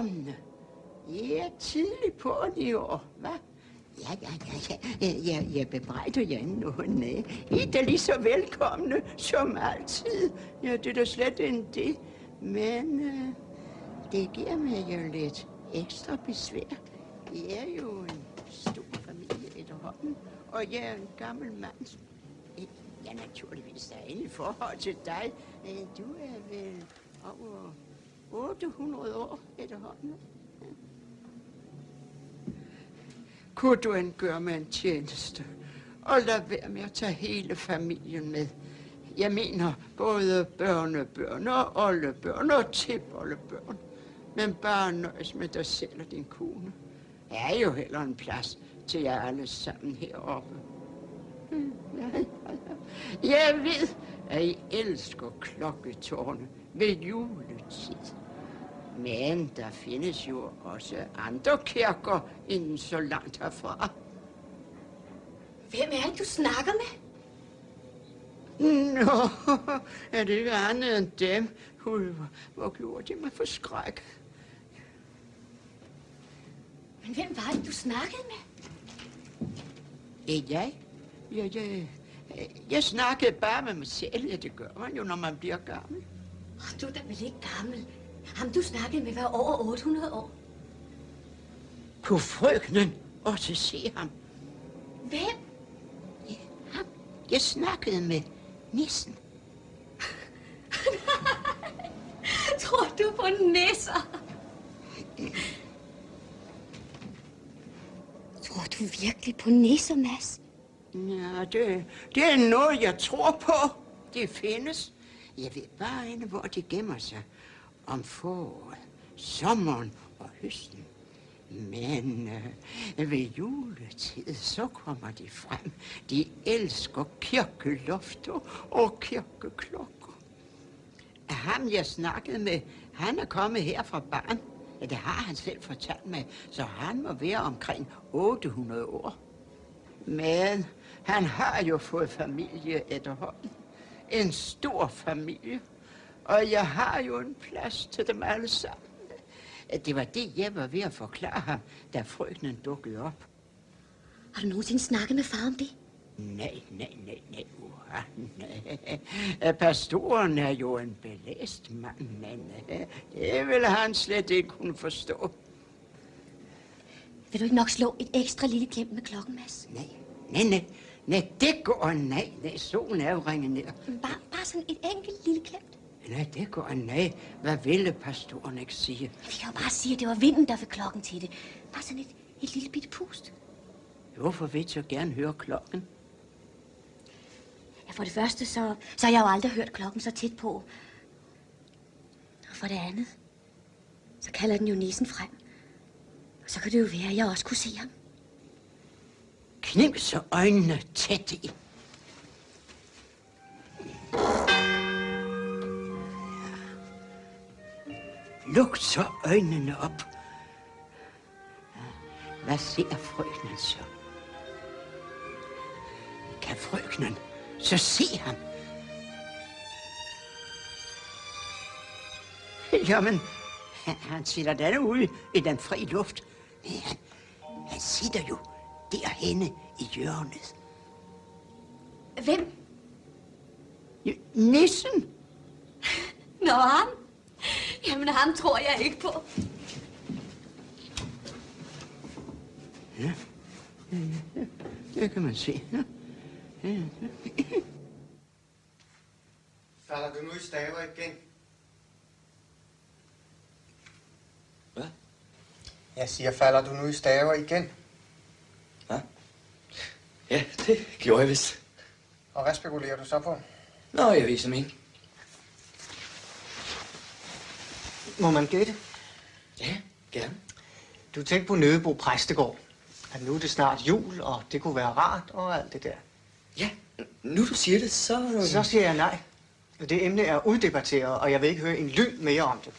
velkomne. I er tidligt på i år, hva'? Ja. Jeg bebrejder jer noget, nej. I er da lige så velkomne som altid. Ja, det er da slet ikke det. Men det giver mig jo lidt ekstra besvær. I er jo en stor familie efterhånden, og jeg er en gammel mand. Ja, naturligvis er inde i forhold til dig. Du er vel over 800 år efterhånden. Ja. Kunne du end gøre mig en tjeneste og lade være med at tage hele familien med? Jeg mener både børnebørn og oldebørn og tipoldebørn. Men bare nøjes med dig selv og din kone. Der er jo heller en plads til jer alle sammen heroppe. Jeg ved, at I elsker klokketårne ved juletid. Men der findes jo også andre kirker inden så langt herfra. Hvem er det, du snakker med? Nå, er det ikke andet end dem? Hvor gjorde de mig forskrækket? Men hvem var det, du snakkede med? Jeg snakkede bare med mig selv. Ja, det gør man jo, når man bliver gammel. Du er da vel ikke gammel? Ham, du snakkede med, var over 800 år. Kunne frøkenen også se ham? Hvem? Ja, ham. Jeg snakkede med nissen. Tror du på nisser? Tror du virkelig på nisser, Mads? Ja, det er noget, jeg tror på. Det findes. Jeg ved bare ikke, hvor de gemmer sig. Om foråret, sommeren og høsten. Men ved juletid, så kommer de frem. De elsker kirkelofter og kirkeklokker. Ham, jeg snakkede med, han er kommet her fra barn. Ja, det har han selv fortalt mig, så han må være omkring 800 år. Men han har jo fået familie efterhånden. En stor familie. Og jeg har jo en plads til dem alle sammen. Det var det, jeg var ved at forklare ham, da frøkenen dukkede op. Har du nogensinde snakket med far om det? Nej. Pastoren er jo en belæst mand, men det ville han slet ikke kunne forstå. Vil du ikke nok slå et ekstra lille klem med klokken, Mads? Nej, det går nej. Solen er jo ringet ned. Bare sådan et enkelt lille klem. Nej, det går nej. Hvad ville pastoren ikke sige? Vi kan jo bare sige, at det var vinden, der fik klokken til det. Bare sådan et lille bitte pust. Hvorfor vil jeg gerne høre klokken? Ja, for det første, så har jeg jo aldrig hørt klokken så tæt på. Og for det andet, så kalder den jo nissen frem. Og så kan det jo være, at jeg også kunne se ham. Knip så øjnene tæt i. Luk så øjnene op. Hvad ser frøkenen så? Kan frøkenen så se ham? Jamen, han sidder der ude i den fri luft. Han sidder jo derhenne i hjørnet. Hvem? Nissen. Nå, ham? Jamen, ham tror jeg ikke på. Ja, det kan man se. Ja. Falder du nu i staver igen? Hvad? Jeg siger, falder du nu i staver igen? Hvad? Ja, det gjorde jeg vist. Og hvad spekulerer du så på? Nå, jeg viser min. Må man gætte? Ja, gerne. Du tænkte på Nødebo Præstegård. At nu er det snart jul, og det kunne være rart og alt det der. Ja, nu du siger det, så... Så siger jeg nej. Det emne er uddebatteret, og jeg vil ikke høre en lyd mere om det.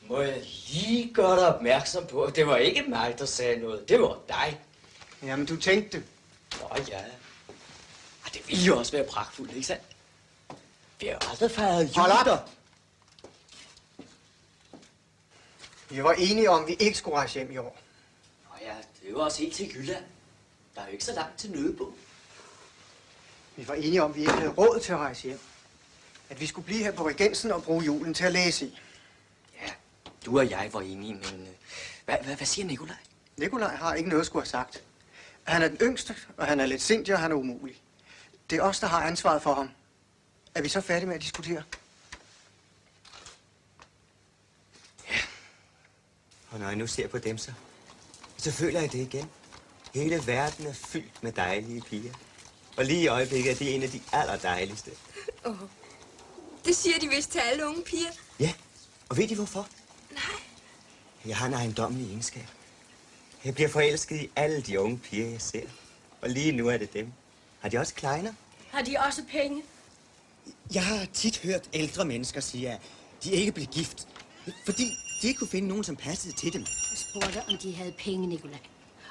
Må jeg lige gøre dig opmærksom på, at det var ikke mig, der sagde noget. Det var dig. Jamen, du tænkte det. Nå ja. Og det ville jo også være pragtfuldt, ikke sandt? Vi har jo aldrig fejret jul. Hold op! Vi var enige om, at vi ikke skulle rejse hjem i år. Nå ja, det er jo også helt til Jylland. Der er jo ikke så langt til Nødebo. Vi var enige om, at vi ikke havde råd til at rejse hjem. At vi skulle blive her på Regensen og bruge julen til at læse i. Ja, du og jeg var enige, men hvad siger Nikolaj? Nikolaj har ikke noget at skulle have sagt. Han er den yngste, og han er lidt sindig, og han er umulig. Det er os, der har ansvaret for ham. Er vi så færdige med at diskutere? Ja. Og når jeg nu ser på dem, så føler jeg det igen. Hele verden er fyldt med dejlige piger. Og lige i øjeblikket er det en af de allerdejligste. Det siger de vist til alle unge piger. Ja, og ved de hvorfor? Nej. Jeg har en ejendommelig egenskab. Jeg bliver forelsket i alle de unge piger, jeg ser. Og lige nu er det dem. Har de også kleiner? Har de også penge? Jeg har tit hørt ældre mennesker sige, at de ikke blev gift. Fordi de ikke kunne finde nogen, som passede til dem. Jeg spurgte, om de havde penge, Nikolaj.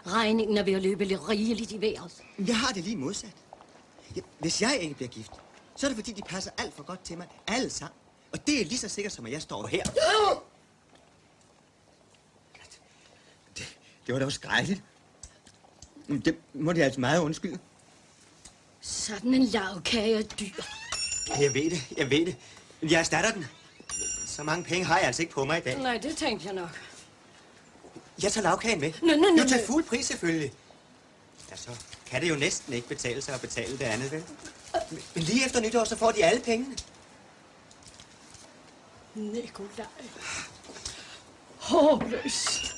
Regningen er ved at løbe lidt rigeligt i vejret. Jeg har det lige modsat. Ja, hvis jeg ikke bliver gift, så er det fordi, de passer alt for godt til mig. Alle sammen. Og det er lige så sikkert, som at jeg står her. Det var da også skrækkeligt. Det må de altså meget undskylde. Sådan en lavkage er dyr. Jeg ved det. Men jeg erstatter den. Så mange penge har jeg altså ikke på mig i dag. Nej, det tænkte jeg nok. Jeg tager lavkagen med. Nej. Jo, til fuld pris selvfølgelig. Ja, så kan det jo næsten ikke betale sig at betale det andet, vel? Men lige efter nytår, så får de alle pengene. Nikolaj. Håbløs.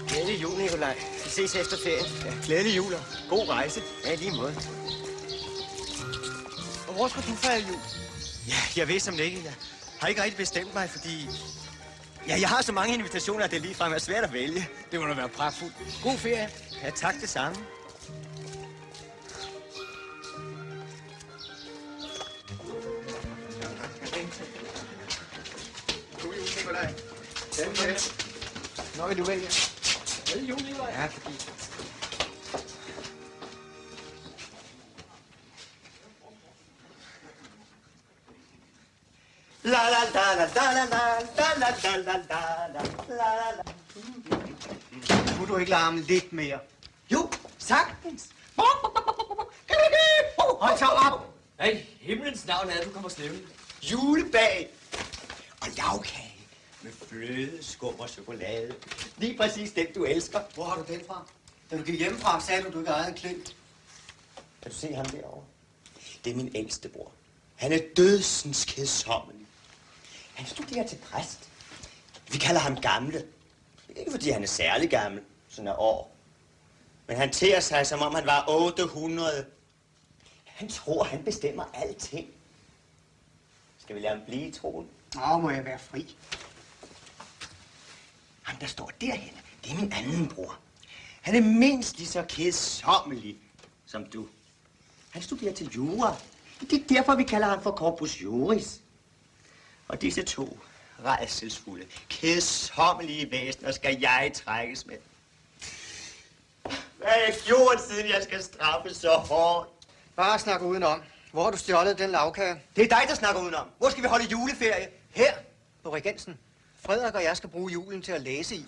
Glædelig jul, Nikolaj. Vi ses efter ferien. Ja, glædelig jul og god rejse. Ja, i lige måde. Og hvor skal du fejre jul? Ja, jeg ved som ikke. Jeg har ikke rigtig bestemt mig, fordi... Ja, jeg har så mange invitationer, at det ligefrem er svært at vælge. Det må da være pragtfuldt. God ferie. Ja, tak det samme. God jul, Nikolaj. Når vil du vælge? God jul, Nikolaj. Ja, fordi... La la la la la la la la la la la la la. Kunne du ikke larme lidt mere? Jo, sagtens. Hold så op! Hvad i himlens navn er du kommer slævende? Julebag og lavkage med fløde, skum og chokolade. Lige præcis den, du elsker. Hvor har du den fra? Da du gik hjemmefra, sagde du ikke ejede en klint. Kan du se ham derovre? Det er min ældste bror. Han er dødsens kedsommelig. Han studerer til præst. Vi kalder ham gamle. Ikke fordi han er særlig gammel, sådan af år. Men han tærer sig, som om han var 800. Han tror, han bestemmer alting. Skal vi lade ham blive i troen? Nå, må jeg være fri. Ham, der står derhenne, det er min anden bror. Han er mindst lige så kedsommelig som du. Han studerer til jura. Det er derfor, vi kalder ham for corpus juris. Og disse to rædselsfulde, kedsommelige væsener skal jeg trækkes med. Hvad har jeg gjort, siden jeg skal straffes så hårdt? Bare snak udenom. Hvor har du stjålet den lavkage? Det er dig, der snakker udenom. Hvor skal vi holde juleferie? Her på Regensen. Frederik og jeg skal bruge julen til at læse i.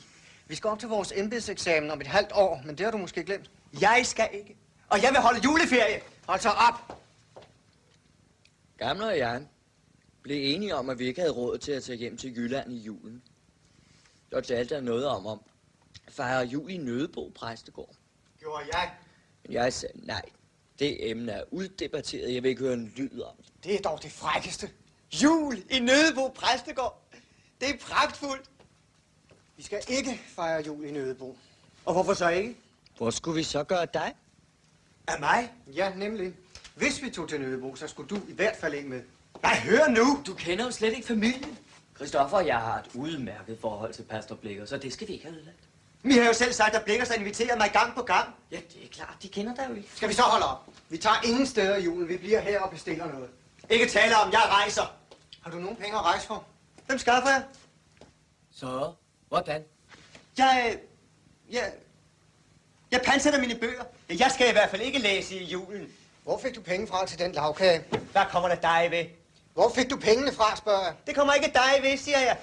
Vi skal op til vores embedseksamen om et halvt år, men det har du måske glemt. Jeg skal ikke. Og jeg vil holde juleferie. Hold så op! Gamle og jeg blev enige om, at vi ikke havde råd til at tage hjem til Jylland i julen. Så talte jeg noget om at fejre jul i Nødebo Præstegård. Gjorde jeg. Men jeg sagde nej. Det emne er uddebatteret. Jeg vil ikke høre en lyd om det. Det er dog det frækkeste. Jul i Nødebo Præstegård. Det er pragtfuldt. Vi skal ikke fejre jul i Nødebo. Og hvorfor så ikke? Hvor skulle vi så gøre dig? Af mig? Ja, nemlig. Hvis vi tog til Nødebo, så skulle du i hvert fald ikke med. Nej, hør nu. Du kender jo slet ikke familien. Christoffer og jeg har et udmærket forhold til pastor Blikker, så det skal vi ikke have ødelagt. Vi har jo selv sagt, at Blikker har inviteret mig gang på gang. Ja, det er klart. De kender dig jo ikke. Skal vi så holde op? Vi tager ingen steder i julen. Vi bliver her og bestiller noget. Ikke tale om, jeg rejser. Har du nogen penge at rejse for? Hvem skaffer jeg? Så, hvordan? Jeg pansætter mine bøger. Jeg skal i hvert fald ikke læse i julen. Hvor fik du penge fra til den lavkage? Hvad kommer der dig ved? Hvor fik du pengene fra, spørger jeg? Det kommer ikke dig ved, siger jeg.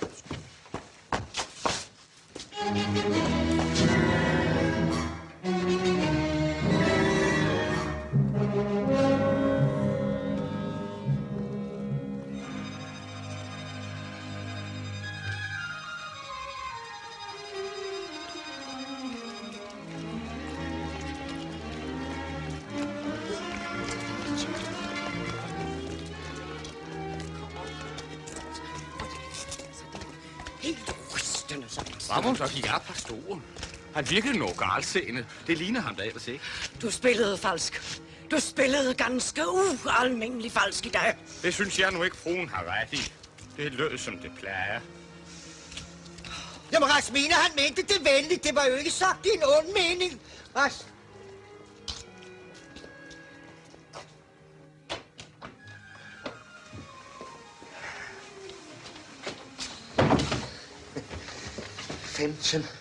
Ramon, så gik op på stolen. Han virkede noget galt. Det ligner ham da ellers ikke. Du spillede falsk. Du spillede ganske ualmindelig falsk i dag. Det synes jeg nu ikke, fruen har ret i. Det lød, som det plejer. Jamen, Rasmine, han mente det venligt. Det var jo ikke sagt i en ond mening. Ras.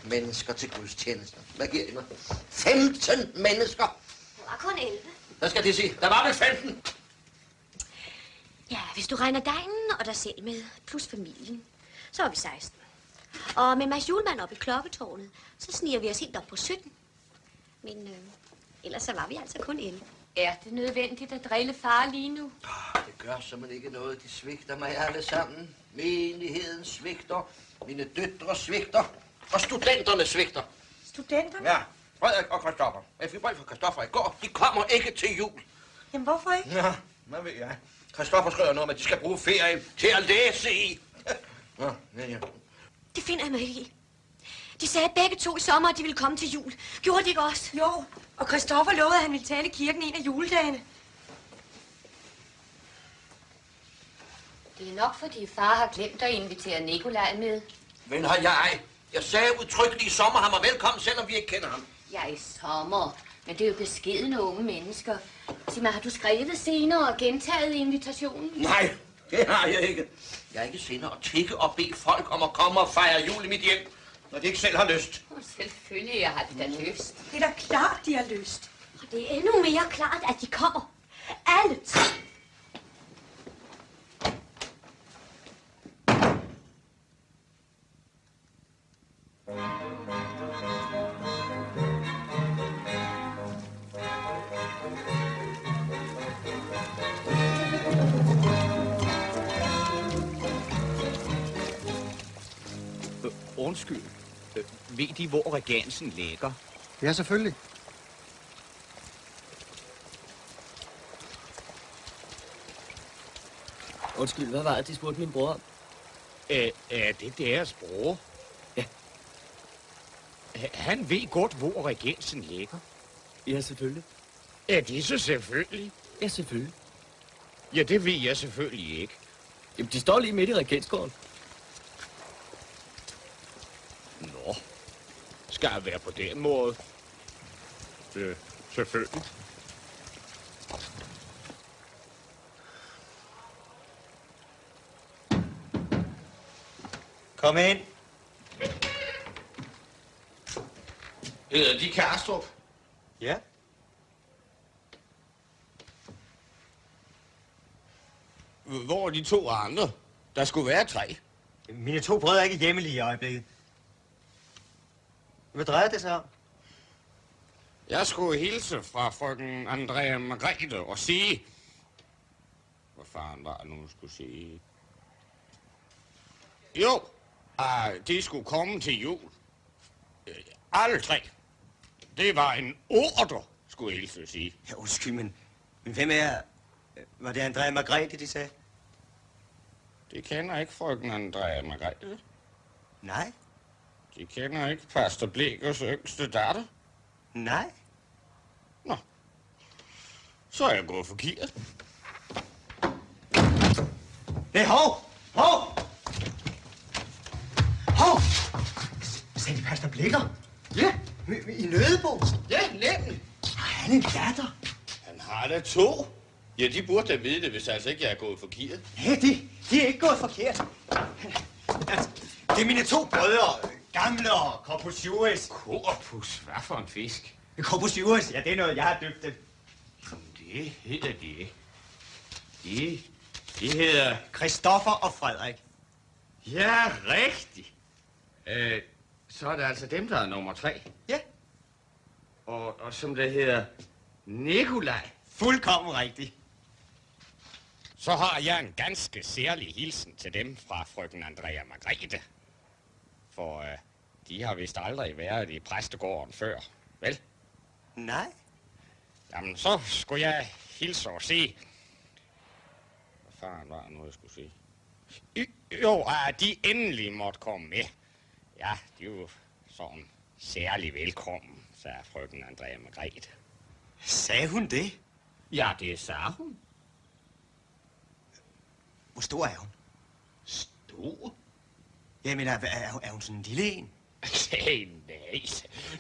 mennesker til gudstjenester. Hvad giver de mig? 15 mennesker! Der var kun 11. Hvad skal det sige? Der var vel 15? Ja, hvis du regner dejen og dig selv med, plus familien, så var vi 16. Og med Mads Julemand op i klokketårnet, så sniger vi os helt op på 17. Men ellers så var vi altså kun 11. Er det nødvendigt at drille far lige nu? Det gør simpelthen ikke noget. De svigter mig alle sammen. Menigheden svigter. Mine døtre svigter. Og studenterne svigter. Studenterne? Ja, Frederik og Christoffer. Jeg fik brev fra Christoffer i går. De kommer ikke til jul. Jamen, hvorfor ikke? Ja, hvad ved jeg? Christoffer skriver noget om, at de skal bruge ferien til at læse i. Ja. Det finder jeg mig ikke i. De sagde begge to i sommer, at de ville komme til jul. Gjorde de ikke også? Jo, og Christoffer lovede, at han ville tale i kirken en af juledagene. Det er nok, fordi far har glemt at invitere Nikolaj med. Men har jeg? Jeg sagde udtrykkeligt i sommer, han var velkommen, selvom vi ikke kender ham. Ja, i sommer. Men det er jo beskedne unge mennesker. Sig mig, har du skrevet senere og gentaget invitationen? Nej, det har jeg ikke. Jeg er ikke senere at tikke og bede folk om at komme og fejre jul i mit hjem, når de ikke selv har lyst. Selvfølgelig, jeg har det da lyst. Det er da klart, de har lyst. Og det er endnu mere klart, at de kommer. Alle tre. Undskyld. Ved de, hvor regensen ligger? Ja, selvfølgelig. Undskyld, hvad var det, de spurgte min bror om? Er det deres bror? Ja. Han ved godt, hvor regensen ligger. Ja, selvfølgelig. Er det så selvfølgelig? Ja, selvfølgelig. Ja, det ved jeg selvfølgelig ikke. Jamen, de står lige midt i regentskåren. Nå, skal jeg være på den måde? Selvfølgelig. Kom ind. Hedder de Karstrup? Ja. Hvor er de to andre? Der skulle være 3. Mine 2 brødre er ikke hjemme lige i øjeblikket. Hvad drejer det sig om? Jeg skulle hilse fra frøken Andrea Margrethe og sige... Hvad faren var nu skulle sige? Jo, de skulle komme til jul. Alle 3. Det var en ordre, skulle jeg hilse at sige. Ja, undskyld, men hvem er... Var det Andrea Margrethe, de sagde? Det kender ikke frøken Andrea Margrethe. Nej. De kender ikke pastor Blikkers yngste datter. Nej. Nå, så er jeg gået forkert. Nej, hov! Hov! Hov! Sagde de pastor Blikker? Ja, i Nødebo. Ja, nemlig. Har han en datter? Han har da 2. Ja, de burde da vide det, hvis altså ikke jeg er gået forkert. Ja, de er ikke gået forkert. Altså, det er mine 2 brødre, Gamle og Corpus Juris. Corpus? Hvad for en fisk? Corpus Juris, ja, det er noget, jeg har døbt dem. Det hedder de ikke. De hedder... Christoffer og Frederik. Ja, rigtigt. Så er det altså dem, der er nummer 3. Ja. Og som det hedder, Nikolaj. Fuldkommen rigtigt. Så har jeg en ganske særlig hilsen til dem fra frøken Andrea Margrethe. For de har vist aldrig været i præstegården før, vel? Nej. Jamen, så skulle jeg hilse og se... Hvad fanden var det nu, jeg skulle sige? Jo, at de endelig måtte komme med. Ja, de er jo sådan særlig velkommen, sagde frøken Andrea Margrethe. Sagde hun det? Ja, det sagde hun. Hvor stor er hun? Stor? Jamen, er hun sådan en lille en? Nej,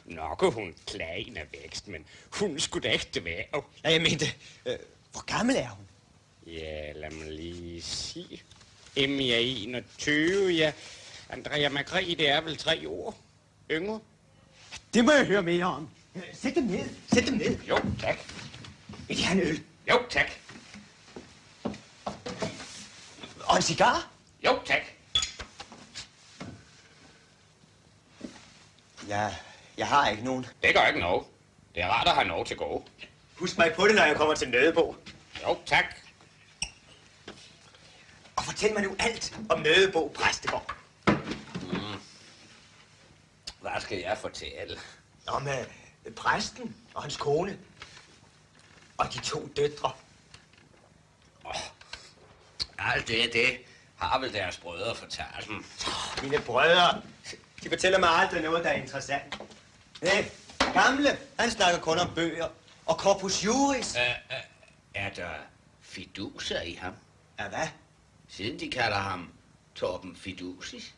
nok er hun klein af vækst, men hun skulle da ikke være. Ja, jeg mente, hvor gammel er hun? Ja, lad mig lige sige. Emmy er 21, ja. Andrea Margrethe er vel 3 år yngre. Det må jeg høre mere om. Sæt dem ned. Sæt dem ned. Jo, tak. Vil de have en øl? Jo, tak. Og en cigar? Jo, tak. Ja, jeg har ikke nogen. Det gør ikke noget. Det er rart at have noget til gå. Husk mig på det, når jeg kommer til Nødebo. Jo, tak. Og fortæl mig nu alt om Nødebo præstegård. Hvad skal jeg fortælle? Om præsten og hans kone. Og de 2 døtre. Alt det har vel deres brødre fortalt dem. Mine brødre, de fortæller mig aldrig noget, der er interessant. Nej, Gamle, han snakker kun om bøger. Og Corpus Juris. Er der fiduser i ham? Ja, hvad? Siden de kalder ham Torben Fidusis.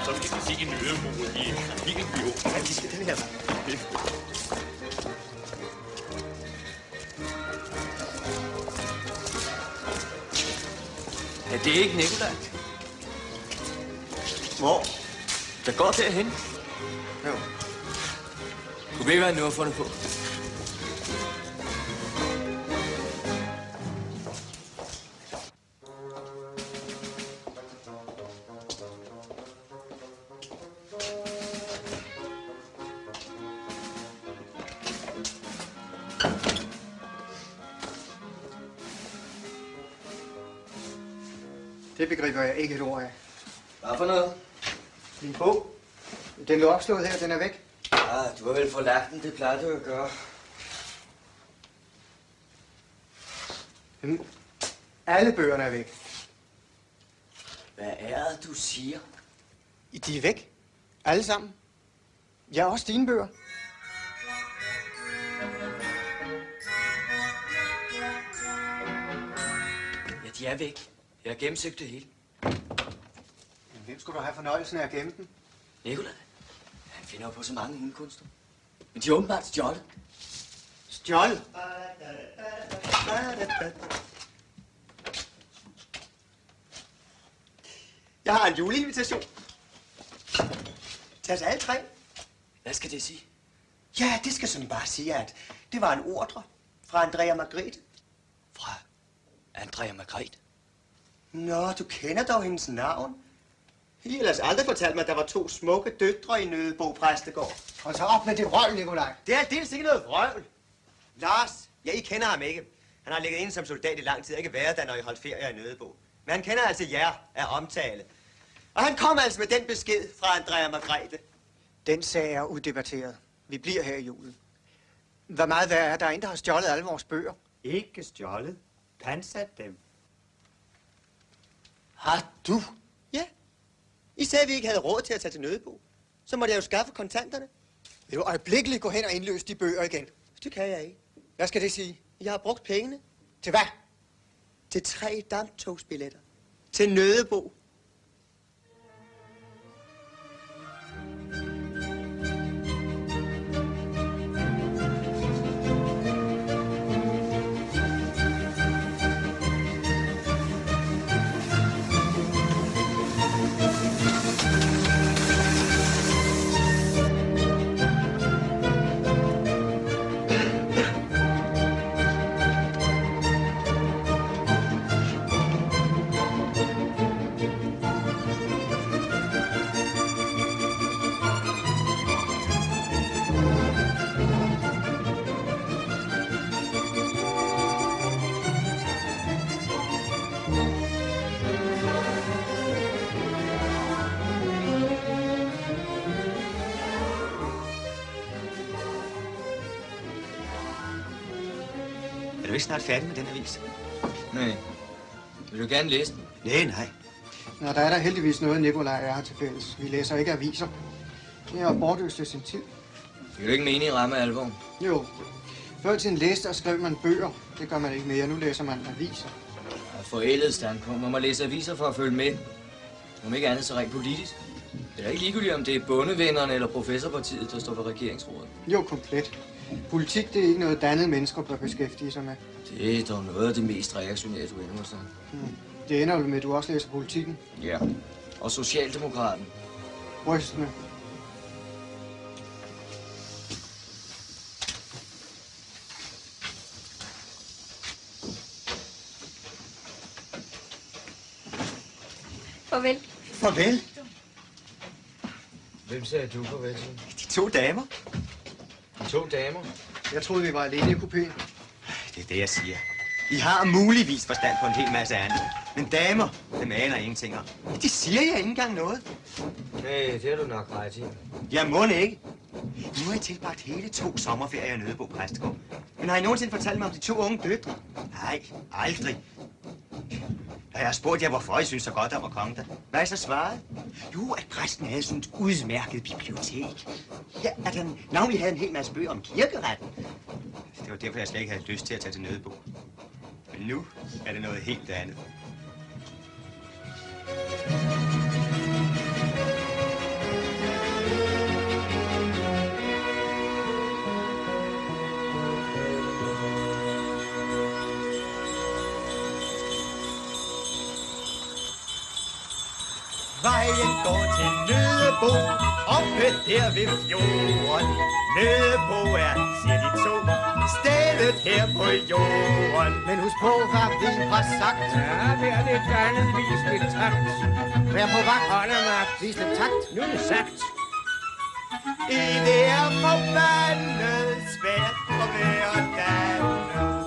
Så skal vi se en ødemol i helt bio. Ja, de skal den her. Ja, det er ikke Nikolaj. Hvor? Der går derhen. Jo. Du ved, hvad han nu har fundet på. Det begriber jeg ikke et ord af. Hvad for noget? Min bog. Den lå opslået her, den er væk. Ah, du har vel forlagt den, det plejer du at gøre. Alle bøgerne er væk. Hvad er det, du siger? De er væk. Alle sammen. Ja, også dine bøger. Ja, de er væk. Jeg har gennemsøgt det hele. Men hvem skulle du have fornøjelsen af at gemme dem? Nikolaj, han finder jo på så mange hundekunster. Men de er åbenbart stjålet. Stjålet? Jeg har en juleinvitation. Til os alle 3. Hvad skal det sige? Ja, det skal sådan bare sige, at det var en ordre fra Andrea Margrethe. Fra Andrea Margrethe? Nå, du kender dog hendes navn. I ellers aldrig fortalt mig, at der var 2 smukke døtre i Nødebo præstegård. Og så op med det vrøvl, Nikolaj. Det er aldeles ikke noget vrøvl. Lars, ja, I kender ham ikke. Han har ligget inde som soldat i lang tid og ikke været der, når I holdt ferie i Nødebo. Men han kender altså jer af omtale. Og han kom altså med den besked fra Andrea Margrethe. Den sag er uddebatteret. Vi bliver her i julen. Hvor meget værd er der en, der har stjålet alle vores bøger? Ikke stjålet. Pansat dem. Har du? Ja. I sagde, at vi ikke havde råd til at tage til Nødebo. Så måtte jeg jo skaffe kontanterne. Vil du øjeblikkeligt gå hen og indløse de bøger igen? Det kan jeg ikke. Hvad skal det sige? Jeg har brugt pengene. Til hvad? Til 3 damptogsbilletter. Til Nødebo. Er du ikke snart færdig med den avis? Nej. Vil du gerne læse den? Nej. Nå, der er der heldigvis noget, Nikolaj og jeg har til fælles. Vi læser ikke aviser. Det er bortøste sin tid. Vil du ikke mene i ramme alvor? Jo. Før tiden læste og skrev man bøger. Det gør man ikke mere. Nu læser man aviser. Forældet standpunkt. Man må læse aviser for at følge med. Om ikke andet så rent politisk. Det er ikke ligegyldigt, om det er bondevennerne eller professorpartiet, der står ved regeringsrådet. Jo, komplet. Politik, det er ikke noget dannet mennesker bør beskæftige sig med. Det er dog noget af det mest reaktionære, du ender sig. Det ender jo med, at du også læser politikken. Ja. Og Socialdemokraten. Rystende. Farvel. Farvel? Hvem sagde du farvel til? De 2 damer. De 2 damer? Jeg troede, vi var alene i kupéen. Det er det, jeg siger. I har muligvis forstand på en hel masse andet. Men damer, dem aner ingenting om. De siger jeg ikke engang noget. Nej, det har du nok ret i. Jeg må ikke. Nu har jeg tilbragt hele 2 sommerferier i Nødebo Præstegård. Men har I nogensinde fortalt mig om de 2 unge døtre? Nej, aldrig. Da jeg har spurgt jer, hvorfor I synes så godt om at komme der, hvad har I så svaret? Jo, at præsten havde sådan et udmærket bibliotek. Ja, at han navnlig havde en hel masse bøger om kirkeretten. Det var derfor, jeg slet ikke havde lyst til at tage til Nødebo. Men nu er det noget helt andet. Vejen går til Nødebo, oppe der ved fjorden. Nødebo er, siger de 2, stedet her på jorden. Men husk på, hvad vi har sagt. Ja, vær lidt andet, vis lidt takt. Vær på vagt. Holder mig, vis lidt takt. Nu er det sagt. Det er forbandet svært at være dannet.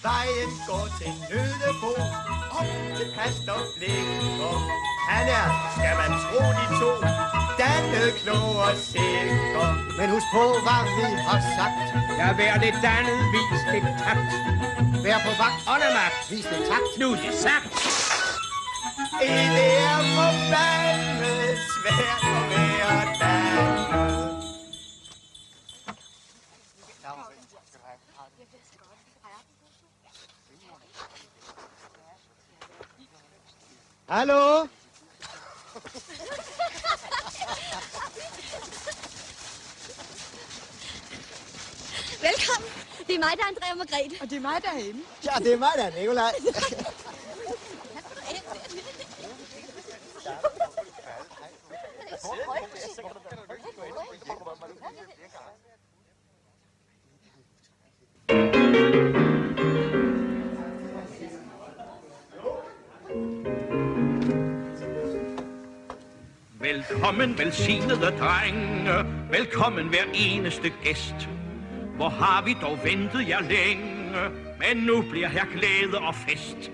Vejen går til Nødebo, op til pastor Blikker. Han er, skal man tro de 2, dannet, klog og sikker. Men husk på, hvad vi har sagt. Ja, vær lidt dannet, vis lidt takt. Vær på vagt. Holder mig, vis lidt takt. Nu er det sagt. Det er forbandet svært at være dannet. Hallo? Velkommen. Det er mig, der er Andrea Margrethe. Og det er mig, der er henne. Ja, det er mig, der er Nikolaj. Velkommen, velsignede drenge. Velkommen hver eneste gæst. Hvor har vi dog ventet jer længe, men nu bliver her glæde og fest.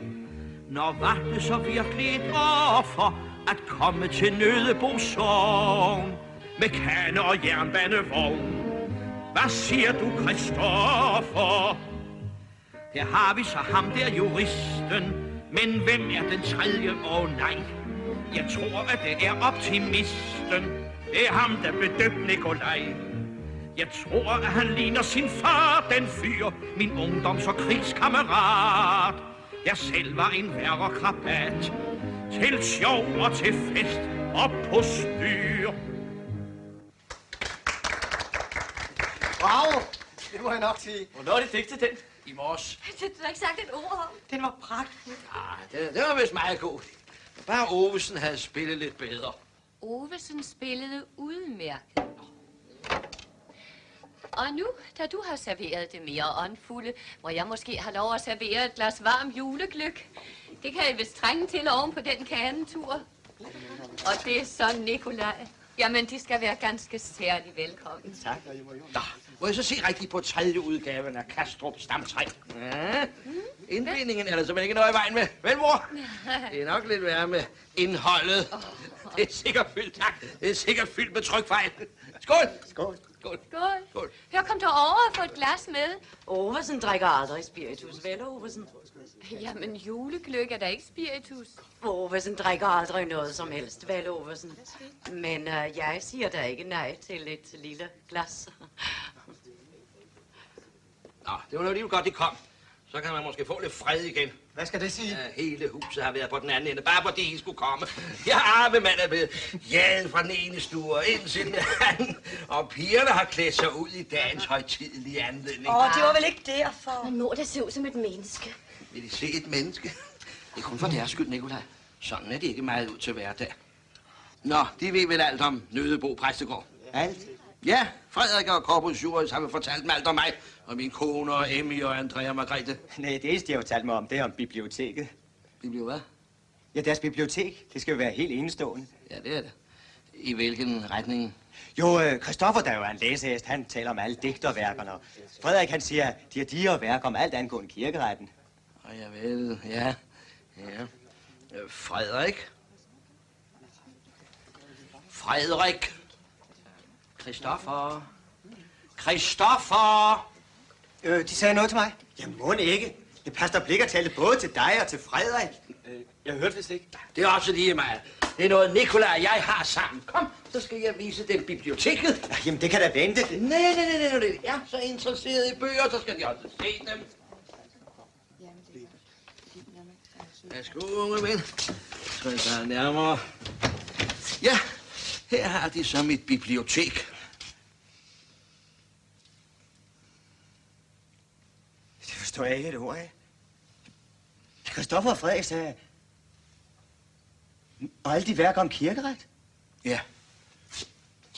Når var det så virkelig et offer at komme til Nødebo Sogn med kande og jernbanevogn? Hvad siger du, Christoffer? Her har vi så ham der juristen, men hvem er den tredje? Nej, jeg tror, at det er optimisten. Det er ham, der blev døbt Nikolaj. Jeg tror, at han ligner sin far, den fyr, min ungdoms- og krigskammerat. Jeg selv var en værre krabat, til sjov og til fest og på styr. Bravo! Det må jeg nok sige. Hvornår er det digtet den? I morges. Det har du ikke sagt et ord om. Den var pragtfuld. Ja, det var vist meget god. Bare Ovesen havde spillet lidt bedre. Ovesen spillede udmærket. Og nu, da du har serveret det mere åndfulde, må jeg måske have lov at servere et glas varm julegløgg. Det kan I vist trænge til oven på den kanetur. Og det er så Nikolaj. Jamen, de skal være ganske særlig velkommen. Tak. Nå, må jeg så se rigtig på 3. udgaven af Kastrup Stamtræ? Ja. Indbindingen er der simpelthen ikke noget i vejen med. Vel, mor? Det er nok lidt værre med indholdet. Det er sikkert fyldt, tak. Det er sikkert fyldt med trykfejl. Skål! Skål. Skål. Skål. Skål. Hør, kom du over og få et glas med. Ovesen drikker aldrig spiritus, vel, Ovesen? Jamen, julegløgg er da ikke spiritus. Ovesen drikker aldrig noget som helst, vel, Ovesen? Men jeg siger da ikke nej til et lille glas. Nå, det var jo godt, de kom. Så kan man måske få lidt fred igen. Hvad skal det sige? Ja, hele huset har været på den anden ende, bare fordi I skulle komme. Jeg arme mand er blevet jaget fra den ene stue og ind til den anden. Og pigerne har klædt sig ud i dagens højtidelige anledning. Det var vel ikke derfor. Man må da se ud som et menneske. Vil de se et menneske? Det er kun for deres skyld, Nikolaj. Sådan er det ikke meget ud til hverdag. Nå, de ved vel alt om Nødebo Præstegård. Alt? Ja, Frederik og Corpus Juris har fortalt dem alt om mig. Og min kone og Emmy og Andrea og Margrethe. Nej, det eneste, de har fortalt mig om, det er om biblioteket. Hvad? Ja, deres bibliotek. Det skal jo være helt enestående. Ja, det er det. I hvilken retning? Jo, Christoffer, der jo er en læsehest, han taler om alle digterværkerne. Frederik, han siger, de har digre værker om alt angående kirkeretten. Og jeg ved, ja. Frederik. Christoffer! De sagde noget til mig. Jamen, må ikke. Det passer blik at tale både til dig og til Frederik. Jeg hørte vist ikke. Det er også lige meget. Det er noget, Nikolaj og jeg har sammen. Kom, så skal jeg vise dem biblioteket. Jamen, det kan da vente. Nej. Jeg er så interesseret i bøger, så skal de også se dem. Værsgo, unge ven. Så er der nærmere. Ja, her har de så mit bibliotek. Det forstår jeg ikke et ord af. Christoffer og Frederik sagde... Og alle de værker om kirkeret? Ja.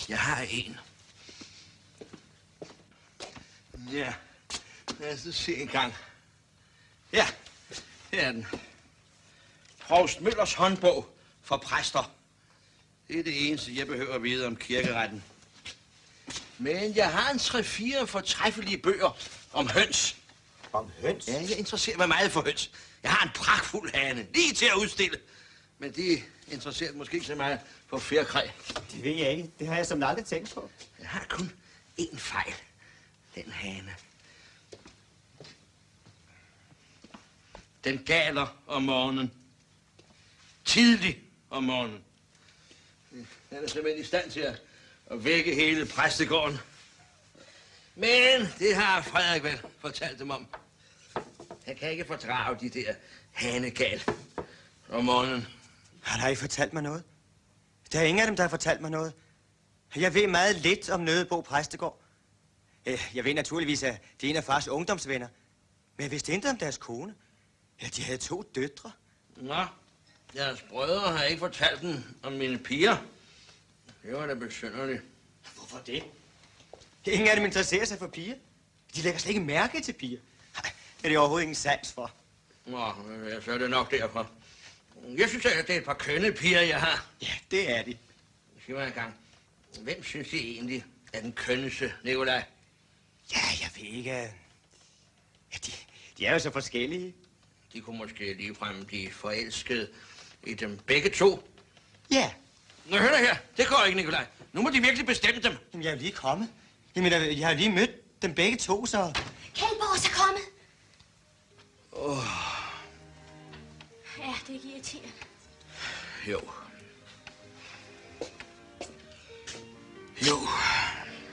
Jeg har en. Ja. Lad os se en gang. Ja, her er den. Provst Møllers håndbog for præster. Det er det eneste, jeg behøver at vide om kirkeretten. Men jeg har en 3-4 fortræffelige bøger om høns. Om høns? Ja, jeg interesserer mig meget for høns. Jeg har en pragtfuld hane, lige til at udstille. Men de interesserer måske ikke så meget for fjerkræ. Det ved jeg ikke. Det har jeg som aldrig tænkt på. Jeg har kun én fejl. Den hane. Den galer om morgenen. Tidligt om morgenen. Den er simpelthen i stand til at vække hele præstegården. Men det har Frederik vel fortalt dem om. Han kan ikke fordrage de der hanegal om morgenen. Han har ikke fortalt mig noget. Der er ingen af dem, der har fortalt mig noget. Jeg ved meget lidt om Nødebo Præstegård. Jeg ved naturligvis, at det er en af fars ungdomsvenner. Men jeg vidste intet om deres kone. Ja, de havde 2 døtre. Nå, deres brødre har ikke fortalt dem om mine piger. Det var da besynderligt. Hvorfor det? Ingen af dem interesserer sig for piger. De lægger slet ikke mærke til piger. Nej, det er det overhovedet ingen sans for. Nå, så er det nok derfor. Jeg synes, at det er et par kønne piger, jeg har. Ja, det er de. Sig mig en gang. Hvem synes I egentlig er den kønneste, Nikolaj? Ja, jeg ved ikke. Ja, de er jo så forskellige. De kunne måske ligefrem blive forelsket i dem begge to. Ja. Nå, hør da her. Det går ikke, Nikolaj. Nu må de virkelig bestemme dem. Jamen, jeg er lige kommet. Jamen, jeg har lige mødt dem begge to, så... Kjeld er kommet. Åh. Ja, det er ikke irriterende. Jo.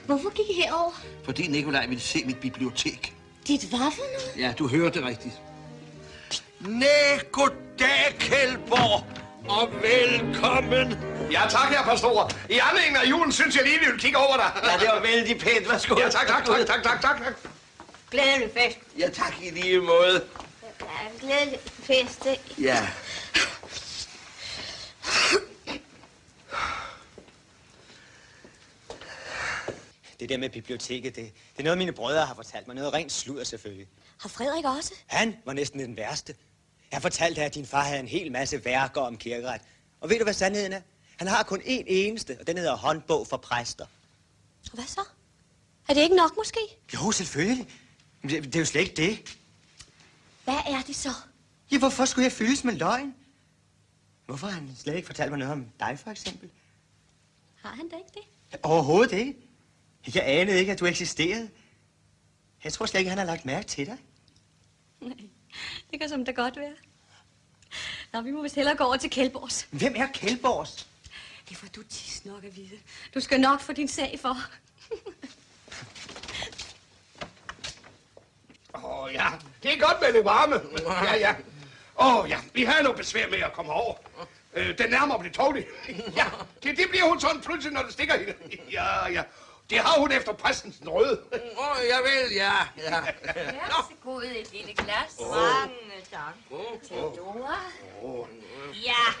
Hvorfor gik I herover? Fordi Nikolaj ville se mit bibliotek. Dit hvad for noget? Ja, du hørte rigtigt. Næh, goddag, Kjeldborg, og velkommen. Ja, tak, herre pastor. I anledning af julen synes jeg lige, vi vil kigge over dig. Ja, det var vældig pænt. Værsgo. Ja, tak. Glædelig fest. Ja, tak i lige måde. Ja, glædelig fest. Ja. Det der med biblioteket, det er noget, mine brødre har fortalt mig. Noget rent sludder, selvfølgelig. Har Frederik også? Han var næsten den værste. Jeg fortalte, at din far havde en hel masse værker om kirkeret. Og ved du, hvad sandheden er? Han har kun én eneste, og den hedder håndbog for præster. Og hvad så? Er det ikke nok, måske? Jo, selvfølgelig. Men det er jo slet ikke det. Hvad er det så? Ja, hvorfor skulle jeg fyldes med løgn? Hvorfor har han slet ikke fortalt mig noget om dig, for eksempel? Har han da ikke det? Overhovedet ikke. Jeg anede ikke, at du eksisterede. Jeg tror slet ikke, han har lagt mærke til dig. Nej, det kan som da godt være. Nå, vi må vist hellere gå over til Kjeldborgs. Hvem er Kjeldborgs? Det får du tis nok at vide. Du skal nok få din sag for. Ja, det er godt med det varme. Ja. Ja, vi havde noget besvær med at komme over. Den nærmere blev tålig. Ja, det bliver hun sådan pludselig, når det stikker hende. Ja. Det har hun efter præstens røde. Jeg vil, ja. Værsgod et lille glas. Mange tak. Theodora. Ja,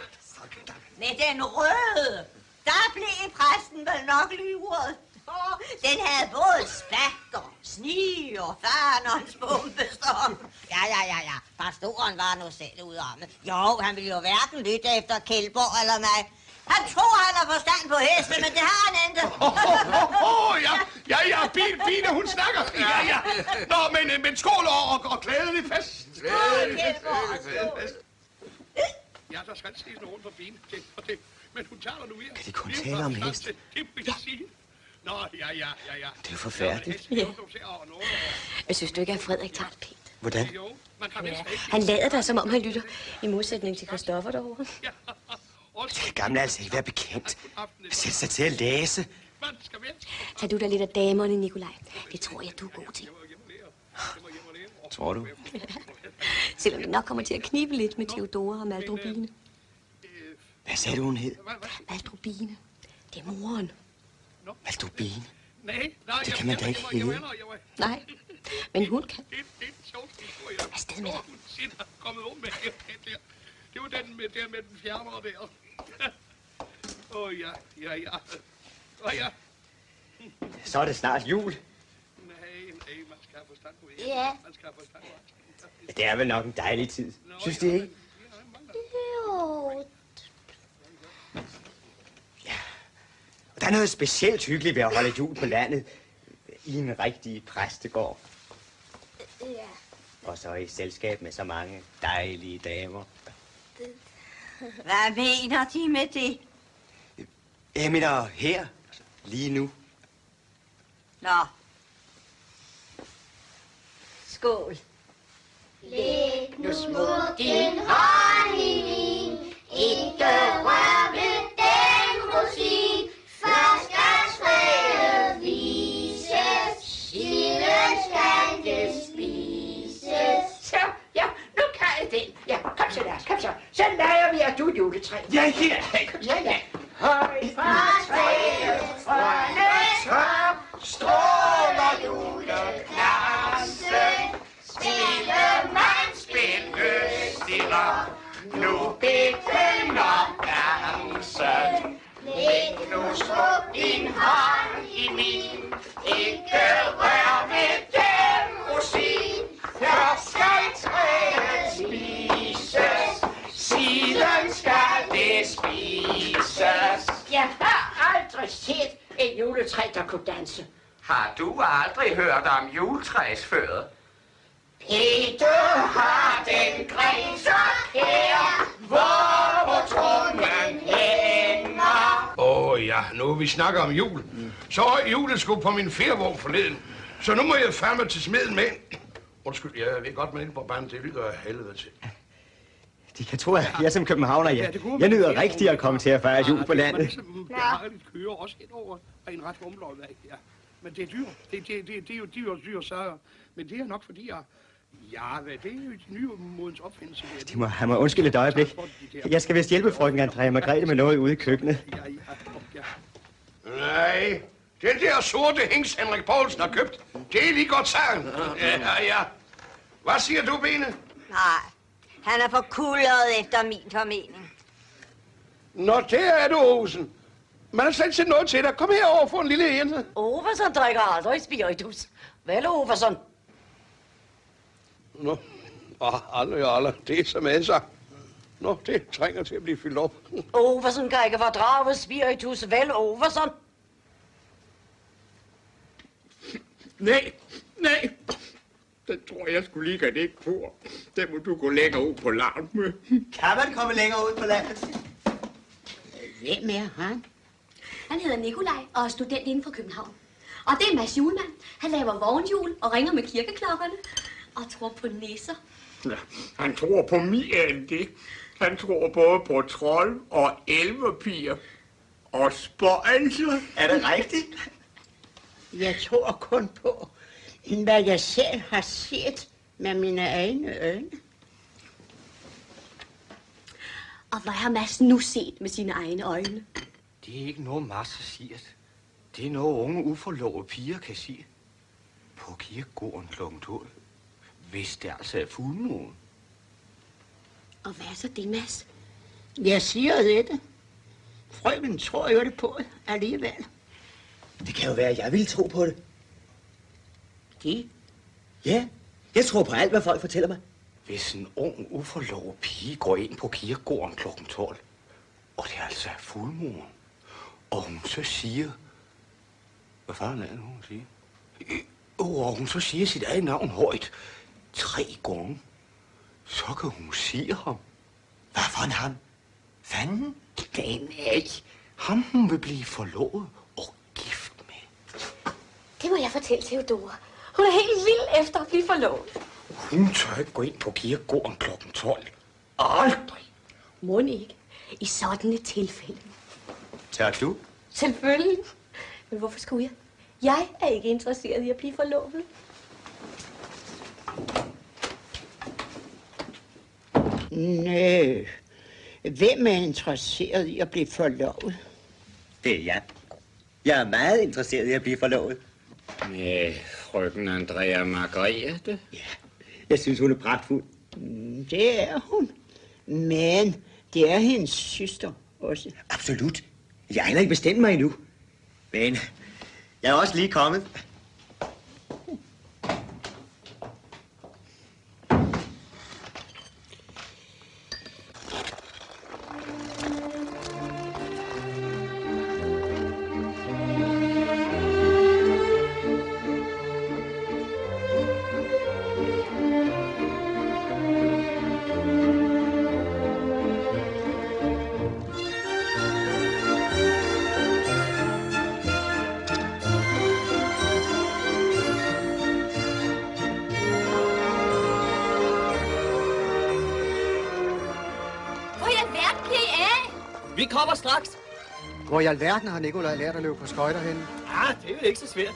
med den røde, der blev præsten vel nok lyret. Den havde både spat og sni og fanerens bombestorm. Ja. Pastoren var nu selv ude om det. Jo, han ville jo hverken lytte efter Kjeldborg eller mig. Han tror, han har forstand på heste, men det har han ikke. Ja, Bine, hun snakker. Ja. Nå, men skål og glædelig fest. Ja, der skal ses nogen for Bine. Men hun taler nu mere. Kan de kun tale om heste? Det vil jeg sige. Nå, ja. Det er jo forfærdeligt. Ja. Jeg synes du ikke, at Frederik tager det pænt? Hvordan? Ja, han lader dig, som om han lytter, i modsætning til Christoffer derovre. Det kan gamle altså ikke være bekendt. Sæt sig til at læse. Tag du da lidt af damerne, Nikolaj. Det tror jeg, du er god til. Tror du? Ja. Selvom det nok kommer til at knibe lidt med Theodora og Maldrobine. Hvad sagde du, hun hed? Maldrobine. Det er moren. Maldrobine? Nej, det kan man da ikke hedde. Nej, men hun kan. Afsted med dig. Det var den med den fjernere der. Ja. Så er det snart jul. Nej, man skal have forstand på det. Ja. Man skal have forstand på. Det er vel nok en dejlig tid. Synes du ikke? Jo. Ja. Og der er noget specielt hyggeligt ved at holde jul på landet. I en rigtig præstegård. Ja. Og så i selskab med så mange dejlige damer. Hvad mener de med det? Jeg mener her, lige nu. Nå. Skål. Læg nu smuk din hånd i min, ikke rør ved den rosin. Først skal træet vises, siden skal det spises. Så, ja, nu kan jeg den. Ja, kom så, Lars, kom så. Så leger vi, at du er juletræ. Ja. Høj fra træet, grønne top, stråler julekransen. Spillemandsspil stiller, nu begynder dansen. Læg nu smuk din hånd i min, ikke rør ved den rosin. Først skal træet spises, siden skal det spises. Jeg har aldrig set et juletræ, der kunne danse. Har du aldrig hørt om juletræsfødder? Peter har den gren så kær, hvor på trummen hænger. Ja, nu vi snakker om jul. Så røg julesko på min fervogn forleden. Så nu må jeg fandme til smeden med. Undskyld, jeg ved godt, man ikke på banen, det lyder af helvede til. De kan tro, at jeg som københavner, jeg nyder rigtig at komme til at fejre jul på landet. Jeg kører også henover af en ret humløjværk, ja. Men det er dyrt. Det er jo dyre sager. Men det er nok fordi, det er jo de nye modens opfindelse. Han må undskylde et øjeblik. Jeg skal vist hjælpe frøken Andrea Margrethe med noget ude i køkkenet. Ja. Nej, den der sorte hængs, Henrik Poulsen har købt, det er lige godt sagen. Ja. Hvad siger du, Bene? Nej, han er forkuldret efter min formening. Nå, der er du, Olsen. Man har slet set noget til dig. Kom herover og få en lille enhed. Overson drikker aldrig spiritus. Vel, Overson? Nå, aldrig. Det er som en sagt. Nå, det trænger til at blive fyldt op. Overson kan ikke fordrage spiritus. Vel, Overson? Nej. Den tror jeg skulle ligge det ikke på. Den må du gå længere ud på landet med. Kan man komme længere ud på landet? Hvem er han? Han hedder Nikolaj og er student inden for København. Og det er Mads Julemand. Han laver vognhjul og ringer med kirkeklokkerne. Og tror på nisser. Ja, han tror på mere end det. Han tror både på trold og elverpiger. Og spøgelser. Er det rigtigt? Jeg tror kun på, hvad jeg selv har set med mine egne øjne. Og hvad har Mads nu set med sine egne øjne? Det er ikke noget, Mads siger. Det er noget, unge uforlovede piger kan sige. På kirkegården kl. 12. Hvis det altså er fuldmåne. Og hvad er så det, Mads? Jeg siger dette. Frøken tror jo det på alligevel. Det kan jo være, at jeg vil tro på det. De? Ja, jeg tror på alt, hvad folk fortæller mig. Hvis en ung uforlovet pige går ind på kirkegården kl. 12, og det er altså fuldmåne, og hun så siger... Hvad fanden er det, hun siger? Og hun så siger sit eget navn højt 3 gange, så kan hun sige ham. Hvad for en ham? Fanden? Den ikke. Ham hun vil blive forlovet og gift med. Det må jeg fortælle Theodora. Hun er helt vild efter at blive forlovet. Hun tør ikke gå ind på kirkegården kl. 12. Aldrig. Må ikke. I sådan et tilfælde. Tør du? Selvfølgelig. Men hvorfor skulle jeg? Jeg er ikke interesseret i at blive forlovet. Næh. Hvem er interesseret i at blive forlovet? Det er jeg. Jeg er meget interesseret i at blive forlovet. Med frøken Andrea Margrethe? Ja, jeg synes, hun er pragtfuld. Det er hun. Men det er hendes søster også. Absolut. Jeg har heller ikke bestemt mig endnu. Men jeg er også lige kommet. Vi kommer straks. Hvor i alverden har Nikolaj lært at løbe på skøjter henne? Ah, det er jo ikke så svært.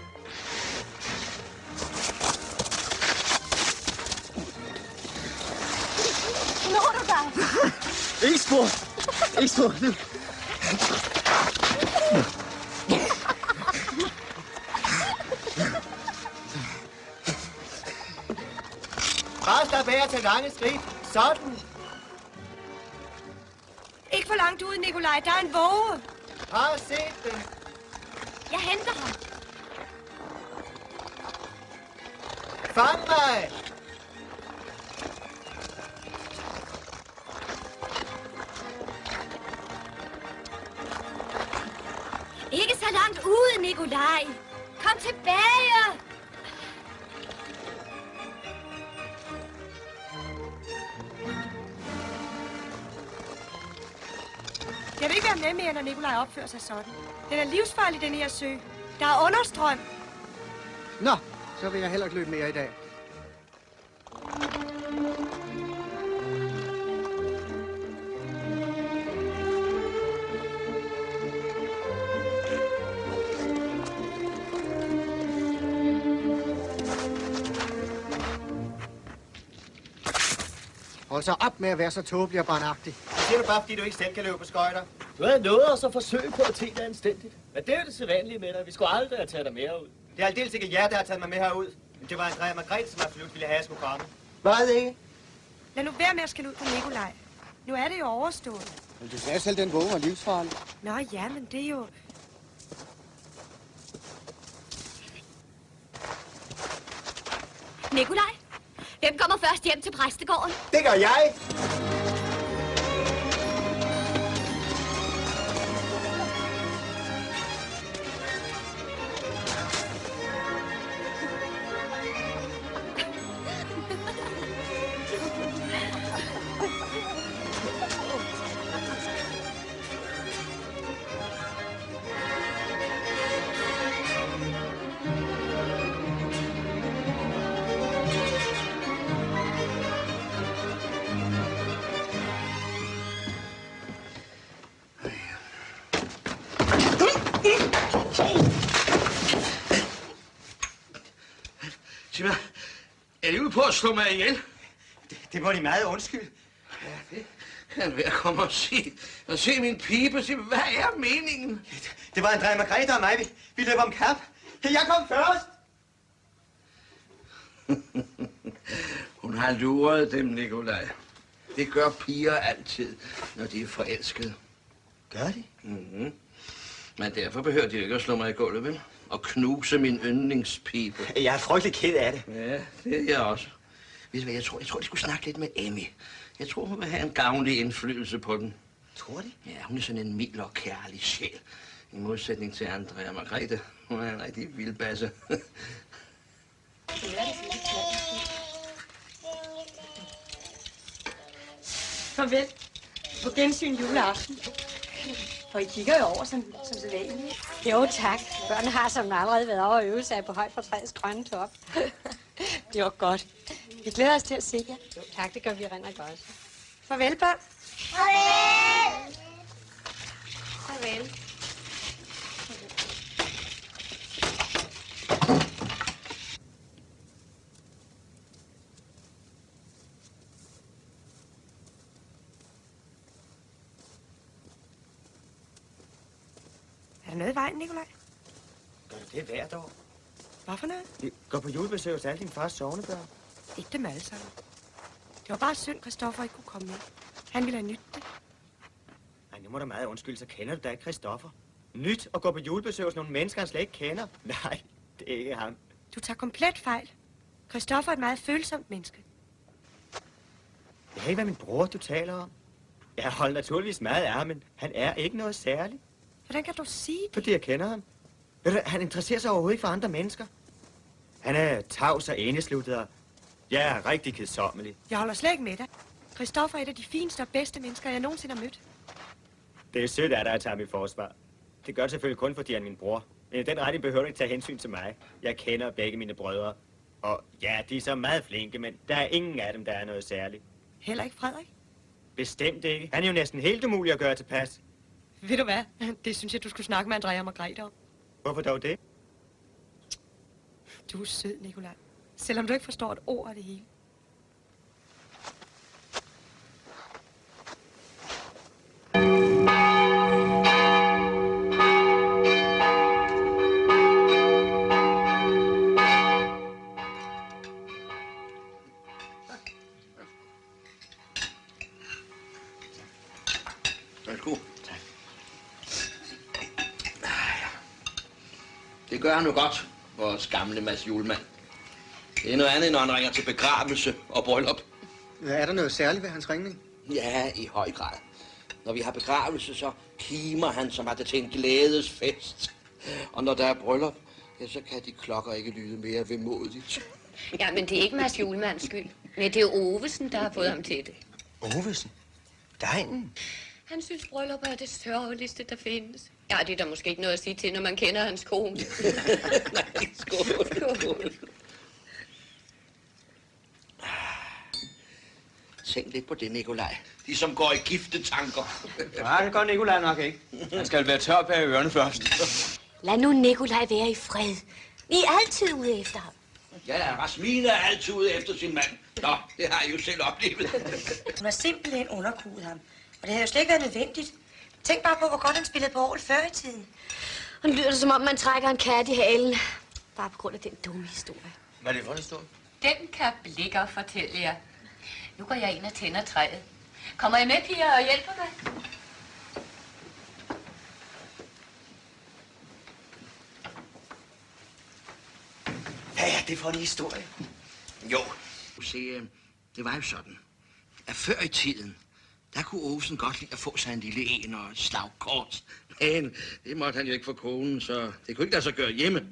Når du dig? Ikke spor. Ikke spor. Nu. Bare slap af til lange skridt. Sådan. Ikke for langt ud, Nikolaj. Der er en våge. Har set den. Jeg henter ham. Fang mig. Ikke så langt ude, Nikolaj. Kom tilbage. Jeg vil ikke være med mere, når Nikolaj opfører sig sådan. Den er livsfarlig, den her sø. Der er understrøm. Nå, så vil jeg heller ikke løbe mere i dag. Hold så op med at være så tåbelig og barnagtig. Det siger du bare, fordi du ikke selv kan løbe på skøjter. Du havde nået os at forsøge på at te dig anstændigt. Men det er jo det sædvanlige med dig. Vi skulle aldrig have taget dig mere ud. Det er aldeles ikke jer, der har taget mig med herud. Men det var Andrea Margrethe, som absolut ville have, at jeg skulle komme. Hvad ikke? Lad nu være med at skælde ud på Nikolaj. Nu er det jo overstået. Men du sagde selv, den våge var livsfarlig. Nå ja, men det er jo... Nikolaj, hvem kommer først hjem til præstegården? Det gør jeg! Sig mig, er de ude på at slå mig ihjel? Det må de meget undskylde. Ja, det kan være komme og se min pibe. Sig, hvad er meningen? Det var Andrea Margrethe og mig. Vi løb om kap. Jeg kom først. Hun har luret dem, Nikolaj. Det gør piger altid, når de er forelskede. Gør de? Mhm. Men derfor behøver de ikke at slå mig i gulvet, vel? Og knuse min yndlingspibe. Jeg er frygtelig ked af det. Ja, det er jeg også. Ved du hvad, jeg tror, de skulle snakke lidt med Emmy. Jeg tror, hun vil have en gavnlig indflydelse på den. Tror de? Ja, hun er sådan en mild og kærlig sjæl. I modsætning til Andrea Margrethe. Hun er en rigtig vildbasse. Farvel. På gensyn juleaften. Og I kigger jo over som sædvanligt. Jo, tak. Børnene har som allerede været over at øve sig på højt fra træets grønne top. Det var godt. Vi glæder os til at se jer. Jo, tak. Det gør vi rent godt. Farvel, børn. Farvel. Farvel. Er der noget i vejen, Nikolaj? Gør du det hvert år? Hvad for noget? Vi går på julebesøg hos alle dine fars sovnebørn. Ikke dem alle sammen. Det var bare synd, Christoffer ikke kunne komme med. Han ville have nyt det. Nej, nu må du meget undskylde, så kender du da ikke Christoffer. Nyt at gå på julebesøg hos nogle mennesker, han slet ikke kender. Nej, det er ikke ham. Du tager komplet fejl. Christoffer er et meget følsomt menneske. Det er ikke hvad min bror, du taler om. Jeg holder naturligvis meget af ham, men han er ikke noget særligt. Hvordan kan du sige det? Fordi jeg kender ham. Ved du, han interesserer sig overhovedet ikke for andre mennesker. Han er tavs og enesluttet, og jeg er rigtig kedsommelig. Jeg holder slet ikke med dig. Christoffer er et af de fineste og bedste mennesker, jeg nogensinde har mødt. Det er sødt af dig at tage mit forsvar. Det gør det selvfølgelig kun, fordi han er min bror. Men i den retning behøver du ikke tage hensyn til mig. Jeg kender begge mine brødre. Og ja, de er så meget flinke, men der er ingen af dem, der er noget særligt. Heller ikke Frederik? Bestemt ikke. Han er jo næsten helt umulig at gøre tilpas. Ved du hvad? Det synes jeg, du skulle snakke med Andrea og Margrethe om. Hvorfor dog det? Du er sød, Nikolaj. Selvom du ikke forstår et ord af det hele. Værsgo. Tak. Det gør han jo godt, vores gamle Mads Julemand. Det er noget andet, når han ringer til begravelse og bryllup. Er der noget særligt ved hans ringning? Ja, i høj grad. Når vi har begravelse, så kimer han, som var det til en glædesfest. Og når der er bryllup, ja, så kan de klokker ikke lyde mere vemodigt. Ja, men det er ikke Mads Julemands skyld. Nej, det er Ovesen, der har fået ham til det. Ovesen? Dejen? Han synes, bryllup er det sørgeligste, der findes. Ja, det er der måske ikke noget at sige til, når man kender hans kone. Nej, skål. Tænk lidt på det, Nikolaj. De, som går i giftetanker. Ja, det gør Nikolaj nok ikke. Han skal være tør bag ørerne først. Lad nu Nikolaj være i fred. Vi er altid ude efter ham. Ja, Rasmine er altid ude efter sin mand. Nå, det har jeg jo selv oplevet. Hun har simpelthen underkuet ham. Og det havde jo slet ikke været nødvendigt. Tænk bare på, hvor godt han spillede på orgel før i tiden. Og nu lyder det, som om man trækker en kat i halen. Bare på grund af den dumme historie. Hvad er det for en historie? Den kan Blikker fortælle jer. Nu går jeg ind og tænder træet. Kommer I med, piger, og hjælper mig? Hvad er det for en historie? Jo, se, det var jo sådan, at før i tiden, der kunne Ovesen godt lide at få sig en lille en og et slagkors. Men det måtte han jo ikke for konen, så det kunne ikke lade sig gøre hjemme.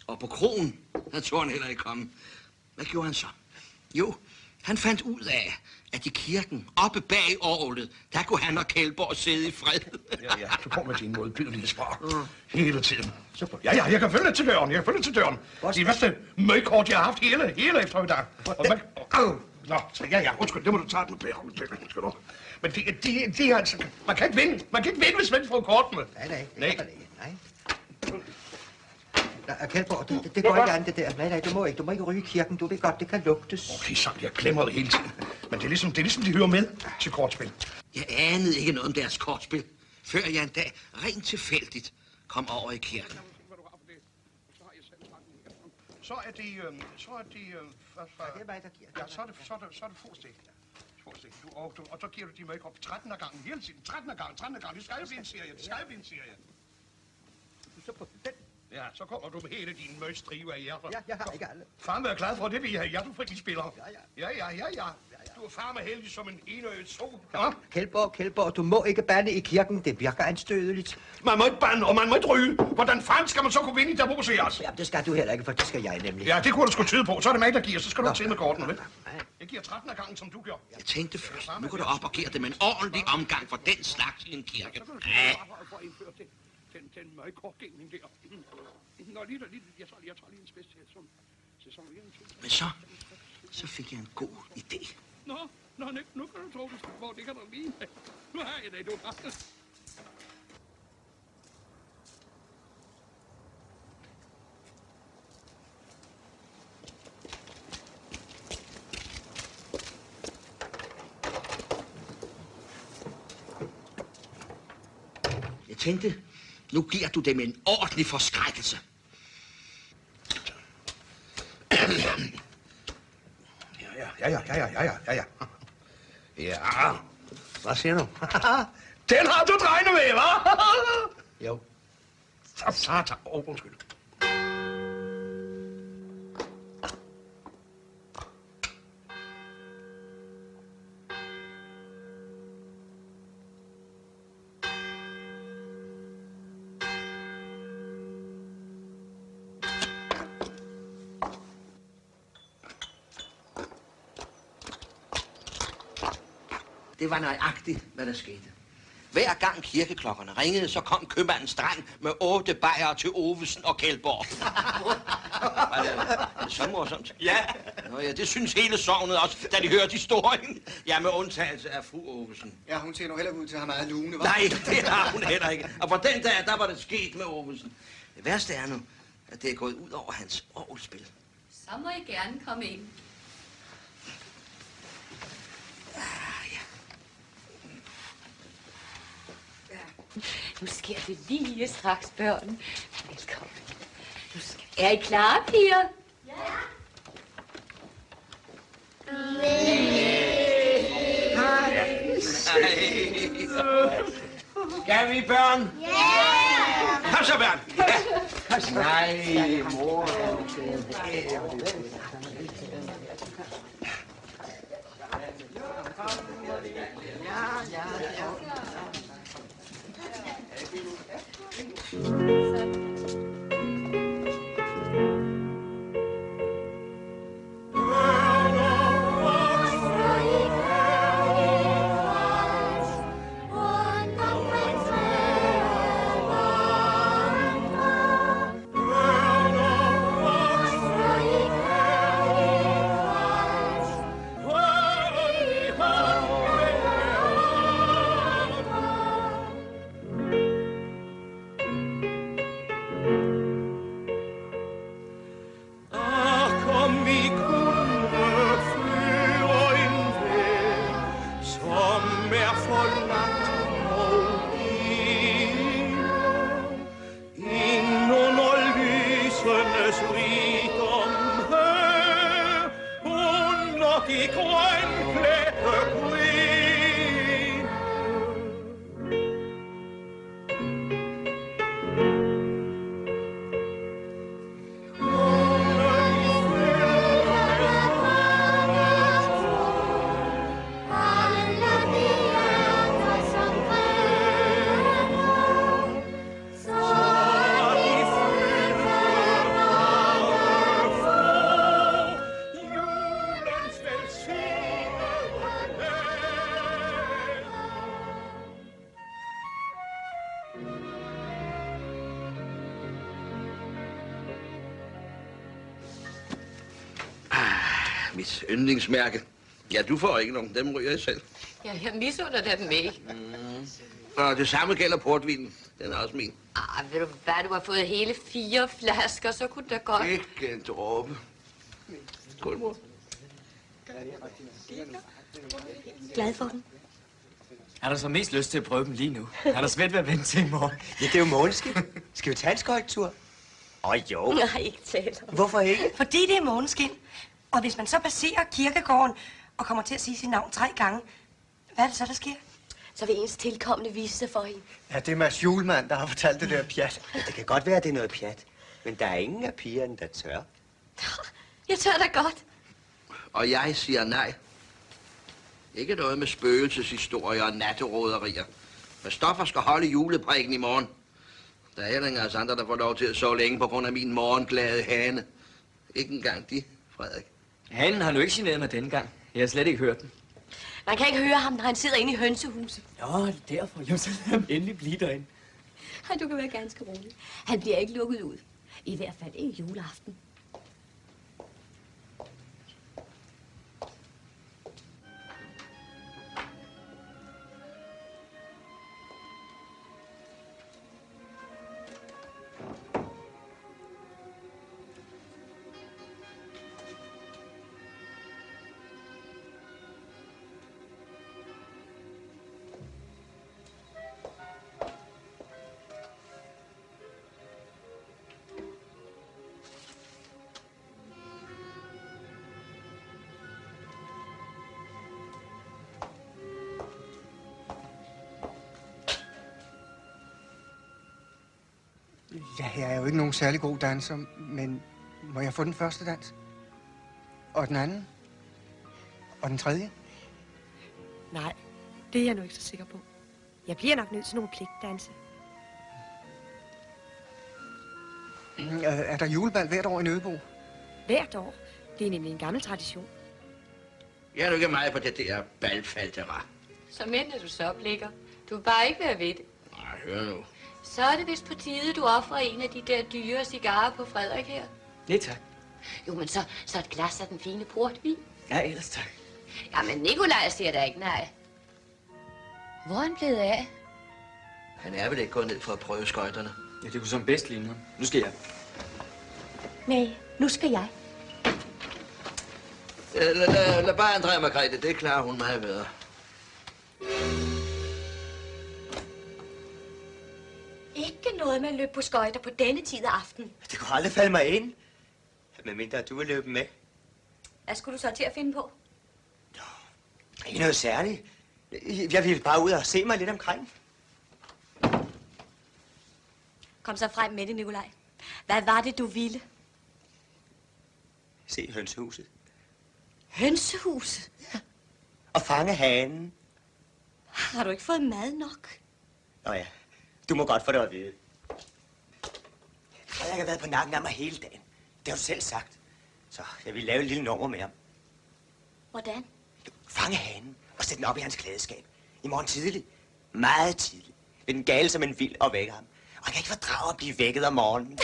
Og på krogen, der tog han heller ikke komme. Hvad gjorde han så? Jo, han fandt ud af, at i kirken, oppe bag orglet, der kunne han og Kjeldborg sidde i fred. Ja, du kommer med din modbydelige sprog. Hele tiden. Ja, jeg kan følge til døren, Det er værste møgkort, jeg har haft hele eftermiddag. Nå, så ja, undskyld, det må du tage den med. Men det er altså, man kan ikke vinde, hvis man får kortene. Nej. Kjeldborg, det går ikke an, det der. Nej, du må ikke ryge i kirken. Du ved godt, det kan lugtes. Okay, så jeg glemmer det hele tiden. Men det er ligesom, de hører med til kortspil. Jeg anede ikke noget om deres kortspil, før jeg en dag rent tilfældigt kom over i kirken. Så er det ja, så er det forstik. Og så giver du de make op 13. gangen hele tiden. 13. gang. Det skal jo blive en serie. Så på den. Ja, så kommer du med hele dine møgstrive af hjerter. Ja, jeg har ikke alle. Far må være glad for, det vil jeg have hjertefri spillere. Ja. Du er far med heldig som en enøjet sol. Ja. Kjeldborg, du må ikke bande i kirken. Det virker anstødeligt. Man må ikke bande, og man må ikke ryge. Hvordan fanden skal man så kunne vinde i Davos i os? Ja, det skal du heller ikke, for det skal jeg nemlig. Ja, det kunne du sgu tyde på. Så er det mig, der giver. Så skal du til med kortene, vel? Jeg giver 13. gangen, som du gjorde. Jeg tænkte først, nu går du op og giver dem en ordentlig omgang for den slags i en kirke. Ja. Den møgkortgængning der. Nå, lige, jeg tager lige en spids til sæson 21. Men så fik jeg en god idé. Nå, nu kan du tro, hvor det kan du lide. Nu har jeg det, du har det. Jeg tænkte, nu giver du dem en ordentlig forskrækkelse. Ja. Ja, hvad siger du? Den har du drejende med, hva'? Jo. Satan. Undskyld. Det var nøjagtigt, hvad der skete. Hver gang kirkeklokkerne ringede, så kom købmanden Strand med 8 bajere til Ovesen og Kjeldborg. Er det så morsomt? Ja. Nå ja, det synes hele sognet også, da de hørte historien. Ja, med undtagelse af fru Ovesen. Ja, hun ser nu heller ud til at have meget lune, hva'? Nej, det har hun heller ikke. Og på den dag, der var det sket med Ovesen. Det værste er nu, at det er gået ud over hans orgelspil. Så må I gerne komme ind. Nu sker det lige straks, børn. Velkommen. Er I klar, piger? Ja. Skal vi, børn? Ja! Kom så, børn! Nej, mor. Mit yndlingsmærke. Ja, du får ikke nogen. Dem ryger jeg selv. Ja, jeg misunder dem ikke. Og det samme gælder portvinen. Den er også min. Ved du hvad, du har fået hele 4 flasker, så kunne det godt. Ikke en dråbe. Skål, mor. Glad for den. Er der så mest lyst til at prøve dem lige nu? Er der svært ved at vente til i morgen? Ja, det er jo Måneskin. Skal vi tage en skøjtetur? Jo. Nej, ikke tale om. Hvorfor ikke? Fordi det er Måneskin. Og hvis man så passerer kirkegården og kommer til at sige sit navn 3 gange, hvad er det så, der sker? Så vil ens tilkommende vise sig for hende. Ja, det er Mads Julemand, der har fortalt det der pjat. Ja, det kan godt være, at det er noget pjat. Men der er ingen af pigerne, der tør. Jeg tør da godt. Og jeg siger nej. Ikke noget med spøgelseshistorier og natteråderier. Men Stoffer skal holde juleprædiken i morgen. Der er heller ingen af os andre, der får lov til at sove længe på grund af min morgenglade hane. Ikke engang de, Frederik. Hanen har nu ikke generet mig denne gang. Jeg har slet ikke hørt den. Man kan ikke høre ham, når han sidder inde i hønsehuset. Nå, det er derfor. Jo, så lad ham endelig blive derinde. Ej, du kan være ganske rolig. Han bliver ikke lukket ud. I hvert fald ikke juleaften. Ja, jeg er jo ikke nogen særlig god danser, men må jeg få den første dans? Og den anden? Og den tredje? Nej, det er jeg nu ikke så sikker på. Jeg bliver nok nødt til nogle pligtdanse. Er der julebal hvert år i Nødebo? Hvert år. Det er nemlig en gammel tradition. Jeg er jo ikke meget på det der balfaltera. Så mener du så oplægger. Du vil bare ikke være ved det. Nej, hør nu. Så er det vist på tide, du offrer en af de der dyre cigarer på Frederik her. Nej, tak. Jo, men så et glas af den fine portvin. Ja, ellers tak. Jamen, Nikolaj siger da ikke nej. Hvor er han blevet af? Han er vel ikke gået ned for at prøve skøjterne. Ja, det kunne som bedst ligne ham. Nu skal jeg. Nej, nu skal jeg. Lad bare Andrea Margrethe, det klarer hun meget bedre. Ikke noget med at løbe på skøjter på denne tid af aften. Det kunne aldrig falde mig ind. Medmindre du vil løbe med. Hvad skulle du så til at finde på? Ikke noget særligt. Jeg ville bare ud og se mig lidt omkring. Kom så frem med det, Nikolaj. Hvad var det, du ville? Se hønsehuset. Hønsehuset? Ja. Og fange hanen. Har du ikke fået mad nok? Nå ja, du må godt få det at vide. Frederik har været på nakken af mig hele dagen. Det har du selv sagt. Så jeg vil lave et lille nummer med ham. Hvordan? Fange hanen og sætte den op i hans klædeskab. I morgen tidligt. Meget tidligt. Vil den gale som en vild og vække ham. Og jeg kan ikke fordrage at blive vækket om morgenen.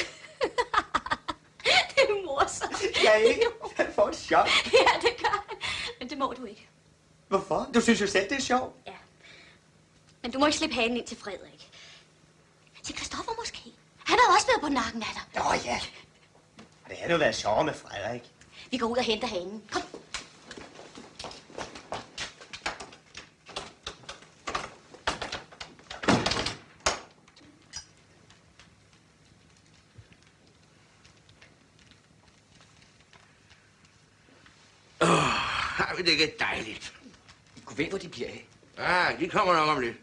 Det er morsomt. Ja, ikke? Han får et chok. Ja, det gør han. Men det må du ikke. Hvorfor? Du synes jo selv, det er sjovt. Ja. Men du må ikke slippe hanen ind til Frederik. Til Christoffer måske. Han har også været på nakken af dig. Åh ja. Det havde jo været sjovere med Frederik. Vi går ud og henter hanen. Kom. Har vi det ikke dejligt? Du ved, hvor de bliver af. Ja, de kommer nok om lidt.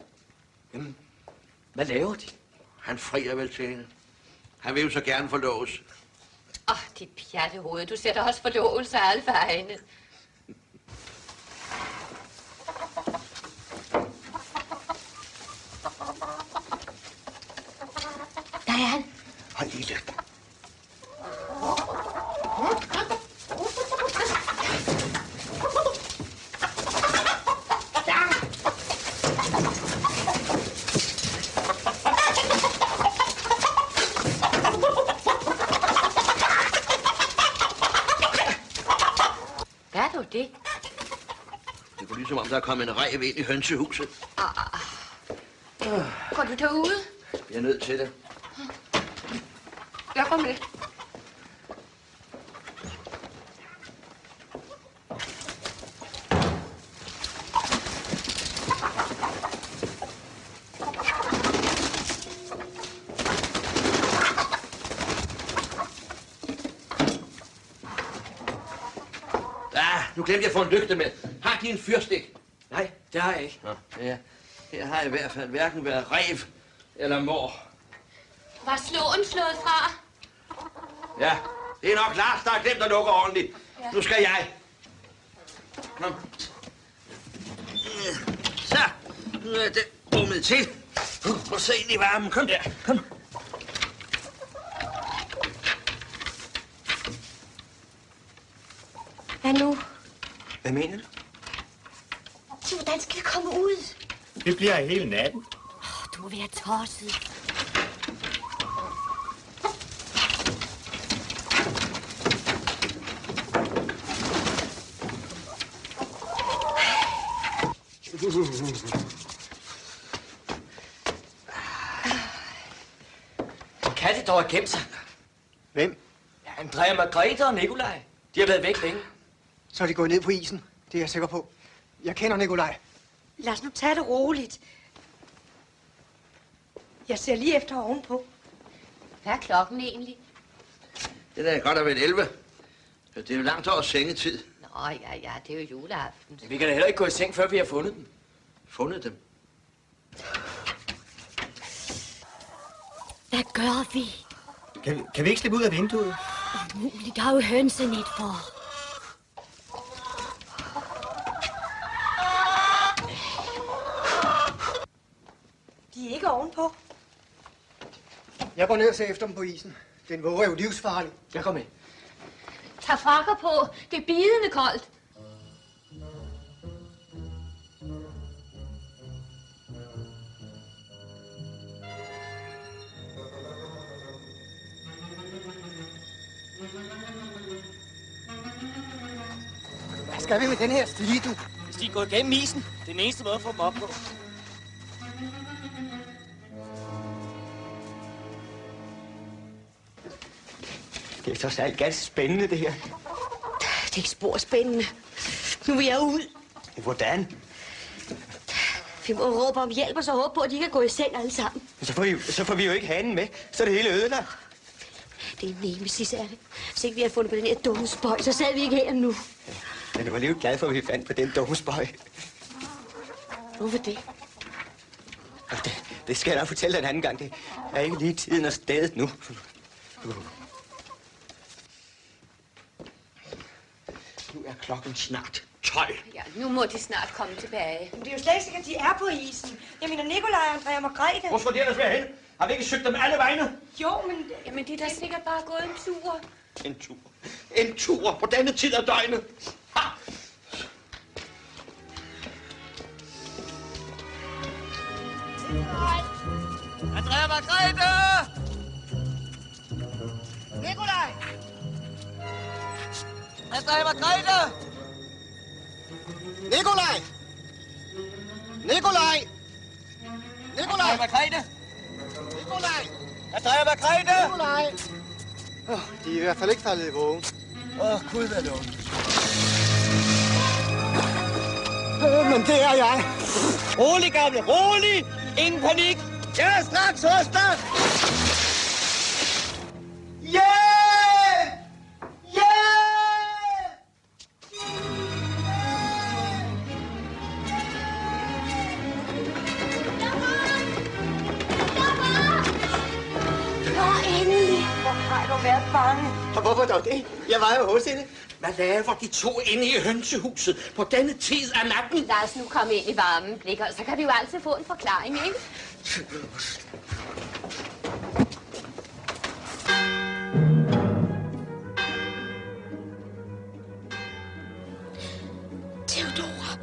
Jamen, hvad laver de? Han frier vel til hende. Han vil jo så gerne forloves. Dit pjattehoved. Du sætter også forlovelse af alle vegne. Der er han. Hold lige lidt. Ligesom om der er kommet en ræv ind i hønsehuset. Går du derude? Jeg er nødt til det. Jeg går med. Nu glemte jeg at få en lygte med. Har de en fyrstik? Nej, det har jeg ikke. Nå, ja. Her har jeg i hvert fald hverken været rev eller mor. Var slåen slået fra? Ja, det er nok Lars, der har glemt at lukke ordentligt. Ja. Nu skal jeg. Kom. Så, nu er det rummet til. Prøv se ind i varmen. Kom der, kom. Hvad nu? Hvad mener du? Så hvordan skal vi komme ud? Det bliver hele natten. Du må være tosset. Hvor kan det dog have gemt sig? Hvem? Ja, Andrea, Margrethe og Nikolaj. De har været væk længe. Så er de gået ned på isen. Det er jeg sikker på. Jeg kender Nikolaj. Lad os nu tage det roligt. Jeg ser lige efter ovenpå. Hvad er klokken egentlig? Det er godt at være 11. Det er jo langt over sengetid. Nå, ja, det er jo juleaften. Vi kan da heller ikke gå i seng, før vi har fundet dem. Fundet dem? Hvad gør vi? Kan vi ikke slippe ud af vinduet? Umuligt, der er jo hønsenet for. De er ikke ovenpå. Jeg går ned og ser efter dem på isen. Den våge er jo livsfarlig. Jeg går med. Tag frakker på. Det er bidende koldt. Hvad skal vi med den her stige, du? Hvis de er gået gennem isen, det er den eneste måde at få dem op på. Det er så særligt ganske spændende, det her. Det er ikke spor spændende. Nu vil jeg ud. Hvordan? Vi må råbe om hjælp og så håbe på, at de kan gå i seng alle sammen. Så får vi jo ikke hanen med. Så er det hele ødelagt. Det er en nemesis, er det. Hvis ikke vi har fundet på den her dumme spøj, så sad vi ikke her nu. Men jeg var lige glad for, at vi fandt på den dumme spøj. Hvorfor det? Det skal jeg nok fortælle dig en anden gang. Det er ikke lige tiden og stedet nu. Nu er klokken snart 12. Ja, nu må de snart komme tilbage. Men det er jo slet ikke sikkert, at de er på isen. Jeg mener Nikolaj, Andrea og Margrethe. Hvor skulle de ellers være hen? Har vi ikke søgt dem alle vegne? Jo, men... Jamen, de er da sikkert bare gået en tur. En tur. En tur på denne tid af døgnet. Ha! Andrea, Margrethe! Nikolaj! Andrea, Margrethe! Nikolaj! Nikolaj! Nikolaj! Andrea, Margrethe! Nikolaj! Andrea, Margrethe! Nikolaj! De er i hvert fald ikke faldet i vågen. Gud, hvad det Men det er jeg. Rolig, gamle, rolig! Ingen panik! Jeg er straks hos dig! Hjælp! Hjælp! Nå, endelig. Hvor har du været bange? Og hvorfor dog det? Jeg var jo hos hende. Hvad laver de to inde i hønsehuset på denne tid af natten? Lad os nu komme ind i varmen, Blikker, så kan vi jo altid få en forklaring, ikke? Theodora.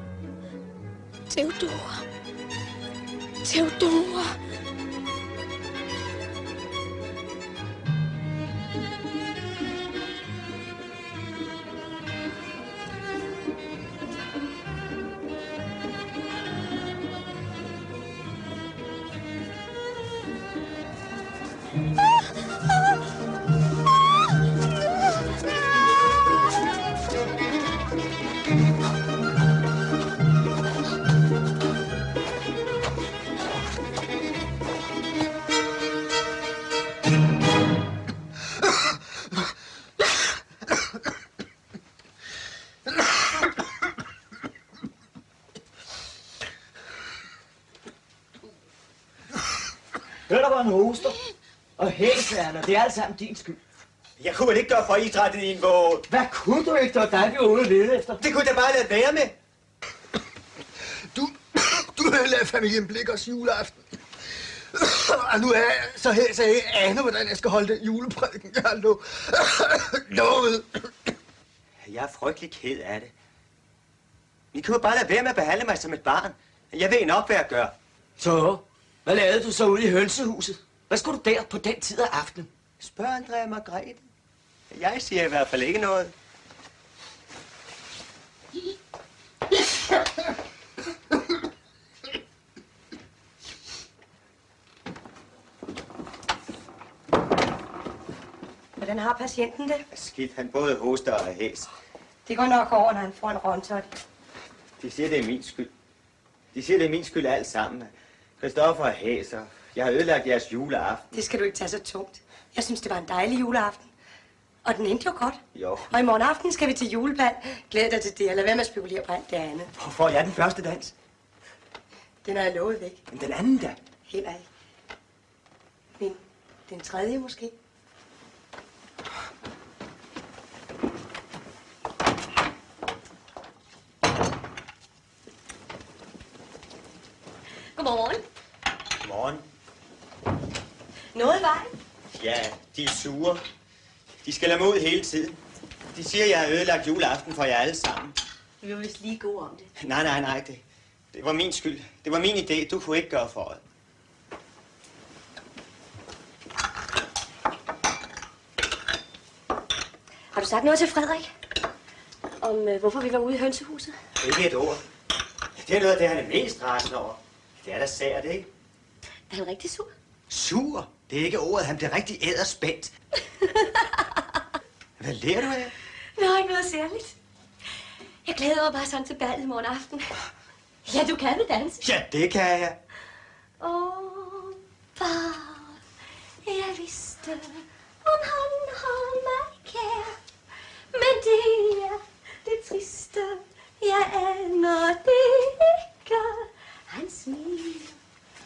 Theodora. Theodora. Hør der, hvor han hoster. Og hæsærner, det er alt sammen din skyld. Jeg kunne vel ikke gøre for idrættet i en våge. Hvad kunne du ikke, da dig vi var ude at lede efter? Det kunne da bare lade være med. Du havde ladet familien Blikkers juleaften. Og nu er jeg så helt, så jeg ikke aner, hvordan jeg skal holde den juleprædiken, jeg har lovet. Jeg er frygtelig ked af det. I kunne bare lade være med at behandle mig som et barn. Jeg ved nok, hvad jeg gør. Så, hvad lavede du så ude i hønsehuset? Hvad skulle du der på den tid af aftenen? Spørg Andrea Margrethe. Jeg siger i hvert fald ikke noget. Hvordan har patienten det? Skidt, han både hoster og er hæs. Det går nok over, når han får en røntot. De siger, det er min skyld. De siger, det er min skyld alt sammen. Christoffer er hæs, og jeg har ødelagt jeres juleaften. Det skal du ikke tage så tungt. Jeg synes, det var en dejlig juleaften. Og den endte jo godt. Jo. Og i morgen aften skal vi til julebal. Glæd dig til det, og lad være med at spekulere på alt det andet. Hvor får jeg den første dans? Den har jeg lovet væk. Men den anden da? Heller ikke. Men den tredje måske. Godmorgen. Godmorgen. Noget i vejen? Ja, de er sure. De skal lade mig ud hele tiden. De siger, jeg har ødelagt juleaften for jer alle sammen. Vi var vist lige gode om det. Nej, det var min skyld. Det var min idé. Du kunne ikke gøre for det. Har du sagt noget til Frederik? Om hvorfor vi var ude i hønsehuset? Ikke et ord. Det er noget af det, han er mest rasende over. Det er da sært, ikke? Er han rigtig sur? Sur? Det er ikke ordet. Han bliver rigtig æderspændt. Hvad lærer du af? Nej, ikke noget særligt. Jeg glæder mig bare sådan til ballet i morgen aften. Ja, du kan vel danse? Ja, det kan jeg. Bare jeg vidste, om han holdt mig kær. Men det er det triste, jeg aner det ikke. Han smiler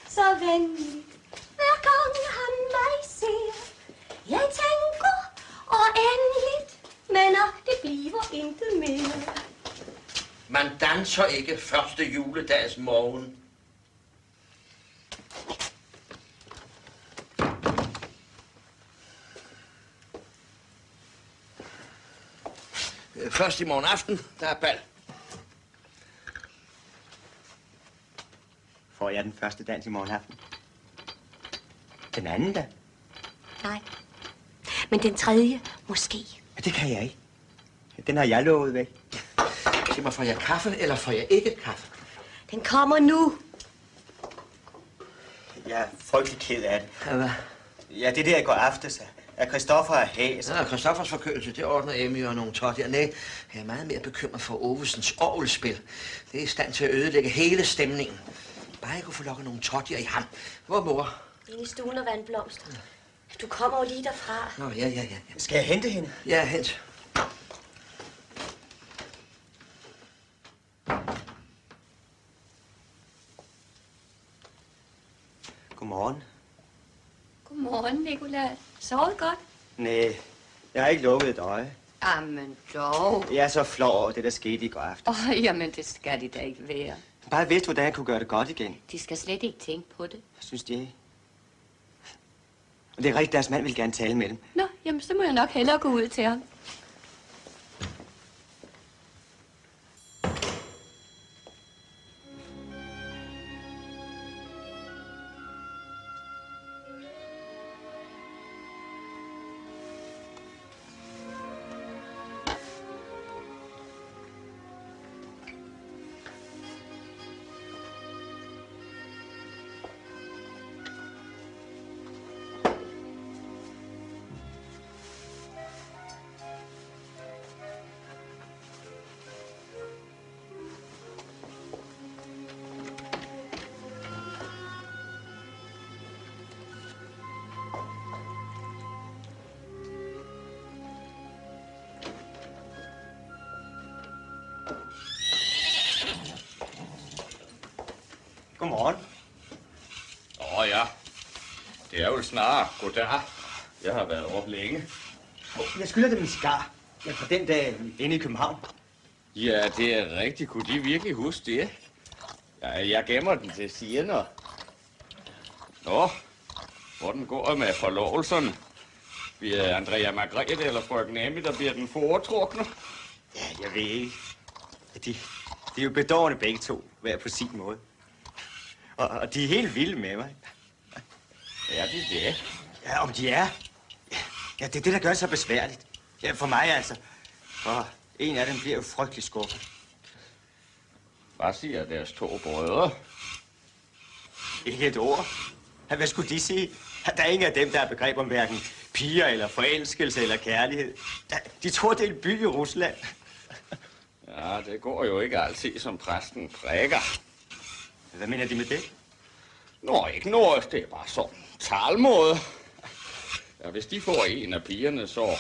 så venligt, hver gang han mig ser. Jeg tænker uendeligt, men det bliver intet mere. Man danser ikke første juledags morgen. Først i morgen aften, der er bal. Får jeg den første dans i morgen aften? Den anden da? Nej, men den tredje måske. Ja, det kan jeg ikke. Den har jeg lovet væk. Sig mig, får jeg kaffe, eller får jeg ikke kaffe? Den kommer nu. Jeg er frygtelig ked af det. Ja, hvad? Ja, det der i går aftes, at Christoffer er hæs. Ja, Christoffers forkølelse, det ordner Emmy og nogle tot. Nej, jeg er meget mere bekymret for Ovesens orgelspil. Det er i stand til at ødelægge hele stemningen. Bare jeg kunne få lukket nogle tottier i ham. Hvor mor? Inde i stuen og vandblomster. Du kommer jo lige derfra. Nå, ja. Skal jeg hente hende? Ja, hent. Godmorgen. Godmorgen, Nicolai. Sovet godt? Nej, jeg har ikke lukket et øje. Jamen dog. Jeg er så flov over det, der skete i går aften. Jamen, det skal de da ikke være. Bare vidste, hvordan jeg kunne gøre det godt igen. De skal slet ikke tænke på det. Synes de ikke? Og det er rigtigt, deres mand vil gerne tale med dem. Nå, jamen så må jeg nok hellere gå ud til ham. godmorgen. Ja. Det er jo snart goddag. Jeg har været op længe. Jeg skylder dem en cigar. Ja, fra den dag inde i København. Ja, det er rigtigt. Kunne de virkelig huske det? Ja, jeg gemmer den til senere. Nå, hvordan går det med forlovelsen? Bliver Andrea Margrethe eller frøken Emmy, der bliver den foretrukne? Ja, jeg ved ikke. De er jo bedårende begge to, hver på sin måde. Og de er helt vilde med mig. Er de det? Ja, om de er. Ja, det er det, der gør det så besværligt. Ja, for mig altså. Og en af dem bliver jo frygtelig skuffet. Hvad siger deres to brødre? Ikke et ord. Hvad skulle de sige? Der er ingen af dem, der har begreb om hverken piger eller forelskelse eller kærlighed. De tror, det er en by i Rusland. Ja, det går jo ikke altid, som præsten præker. Hvad mener de med det? Nå, ikke noget. Det er bare sådan talmåde. Ja, hvis de får en af pigerne, så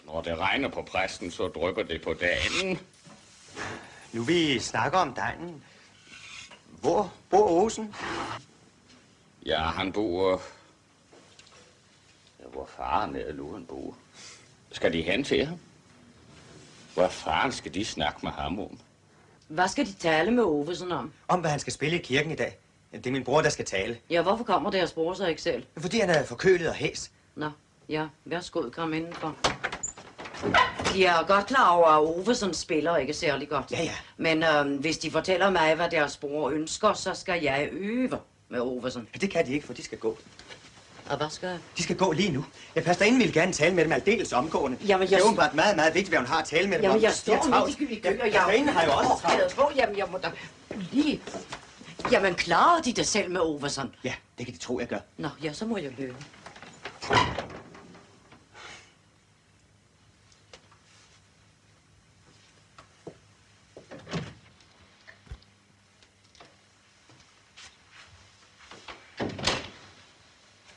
når det regner på præsten, så drypper det på dagen. Nu vi snakker om dejen. Hvor bor Åsen? Ja, han bor... Ja, hvor faren er nu, han bor. Skal de hen til ham? Hvad faren skal de snakke med ham om? Hvad skal de tale med Ovesen om? Om, hvad han skal spille i kirken i dag. Det er min bror, der skal tale. Ja, hvorfor kommer deres bror så ikke selv? Fordi han er forkølet og hæs. Nå, ja, værsgo, kom indenfor. De er godt klar over, at Ovesen spiller ikke særlig godt. Ja. Men hvis de fortæller mig, hvad deres bror ønsker, så skal jeg øve med Ovesen. Det kan de ikke, for de skal gå. Og hvad skal jeg? De skal gå lige nu. Jeg pastorinde vil gerne tale med dem aldeles omgående. Jamen, det er åbenbart meget, meget vigtigt, hvad hun har at tale med dem om. Jamen, jeg står midt i køen, og pastorinde har jo også travlt. Jamen, jeg må da lige... Jamen, klarer de det selv med Ovesen? Ja, det kan de tro, jeg gør. Nå, ja, så må jeg løbe.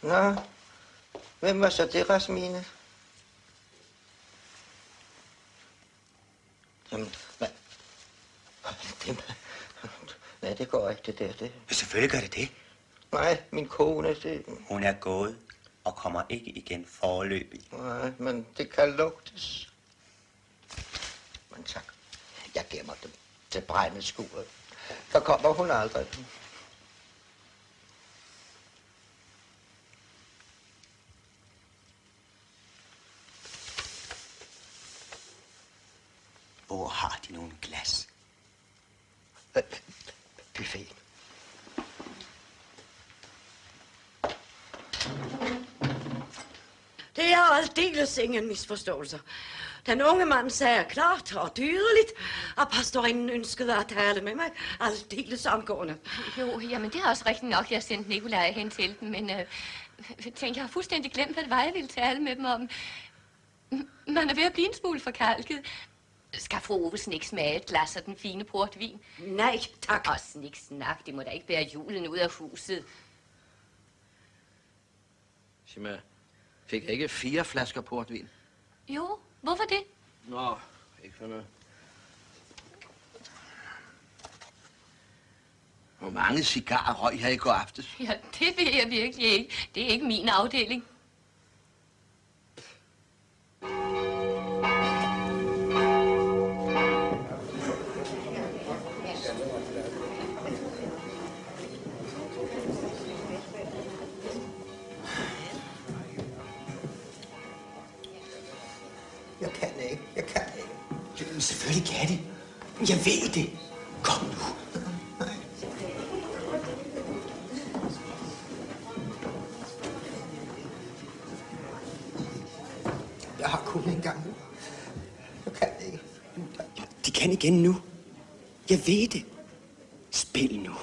Nå, hvem var så det, Rasmine? Jamen, hvad? Nej, det går ikke, det der. Det. Selvfølgelig gør det det. Nej, min kone, det... Hun er gået og kommer ikke igen foreløbig. Nej, men det kan lugtes. Men tak, jeg gemmer dem til brændeskuret. Der kommer hun aldrig. Hvor har de nogle glas? Buffet. Det er aldeles ingen misforståelser. Den unge mand sagde klart og tydeligt, at pastorinden ønskede at tale med mig aldeles omgående. Jo, jamen det er også rigtigt nok, jeg sendte Nikolaj hen til dem, men tænk, jeg har fuldstændig glemt, hvad det var, jeg ville tale med dem om. Man er ved at blive en smule forkalket. Skal fru Ovesen ikke smage et glas af den fine portvin? Nej, tak. Og snak, det må da ikke bære julen ud af huset. Sig mig, fik jeg ikke 4 flasker portvin? Jo, hvorfor det? Nå, ikke for noget. Hvor mange cigarer røg jeg i går aftes? Ja, det ved jeg virkelig ikke. Det er ikke min afdeling. Jeg kan ikke. Jamen, selvfølgelig kan de. Jeg ved det. Kom nu. Jeg har kun en gang nu. Jeg kan ikke. De kan igen nu. Jeg ved det. Spil nu.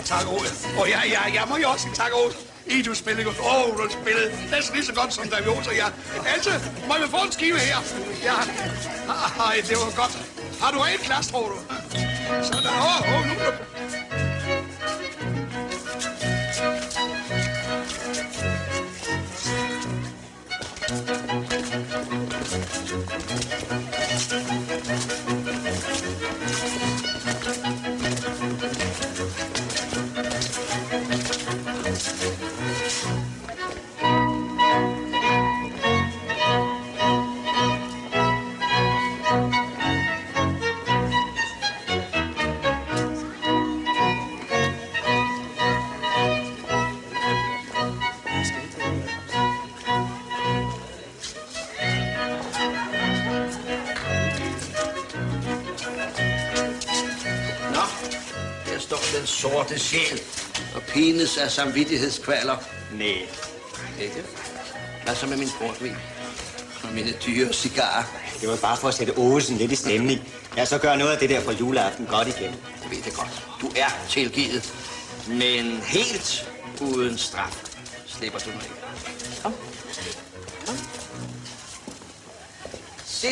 tak, Ole. Jeg må jo også sige tak, Ole. Du spillede godt. Du spillede næsten lige så godt som Daviosa, ja. Altså, må vi få en skive her? Ja. Ej, det var godt. Har du et glas, tror du? Sådan, nu. Sorte sjæl og pines af samvittighedskvaler. Nej. Ikke? Hvad så med min portvin? Og mine dyre cigarer? Det var bare for at sætte Åsen lidt i stemning. Ja, så gør noget af det der for juleaften godt igen. Jeg ved det godt. Du er tilgivet. Men helt uden straf slipper du nu ikke. Kom. Se,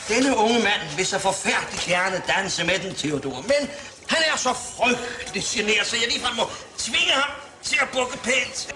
denne unge mand vil så forfærdeligt gerne danse med den, Theodor. Men han er så frygtelig genert, så jeg ligefrem må tvinge ham til at bukke pænt.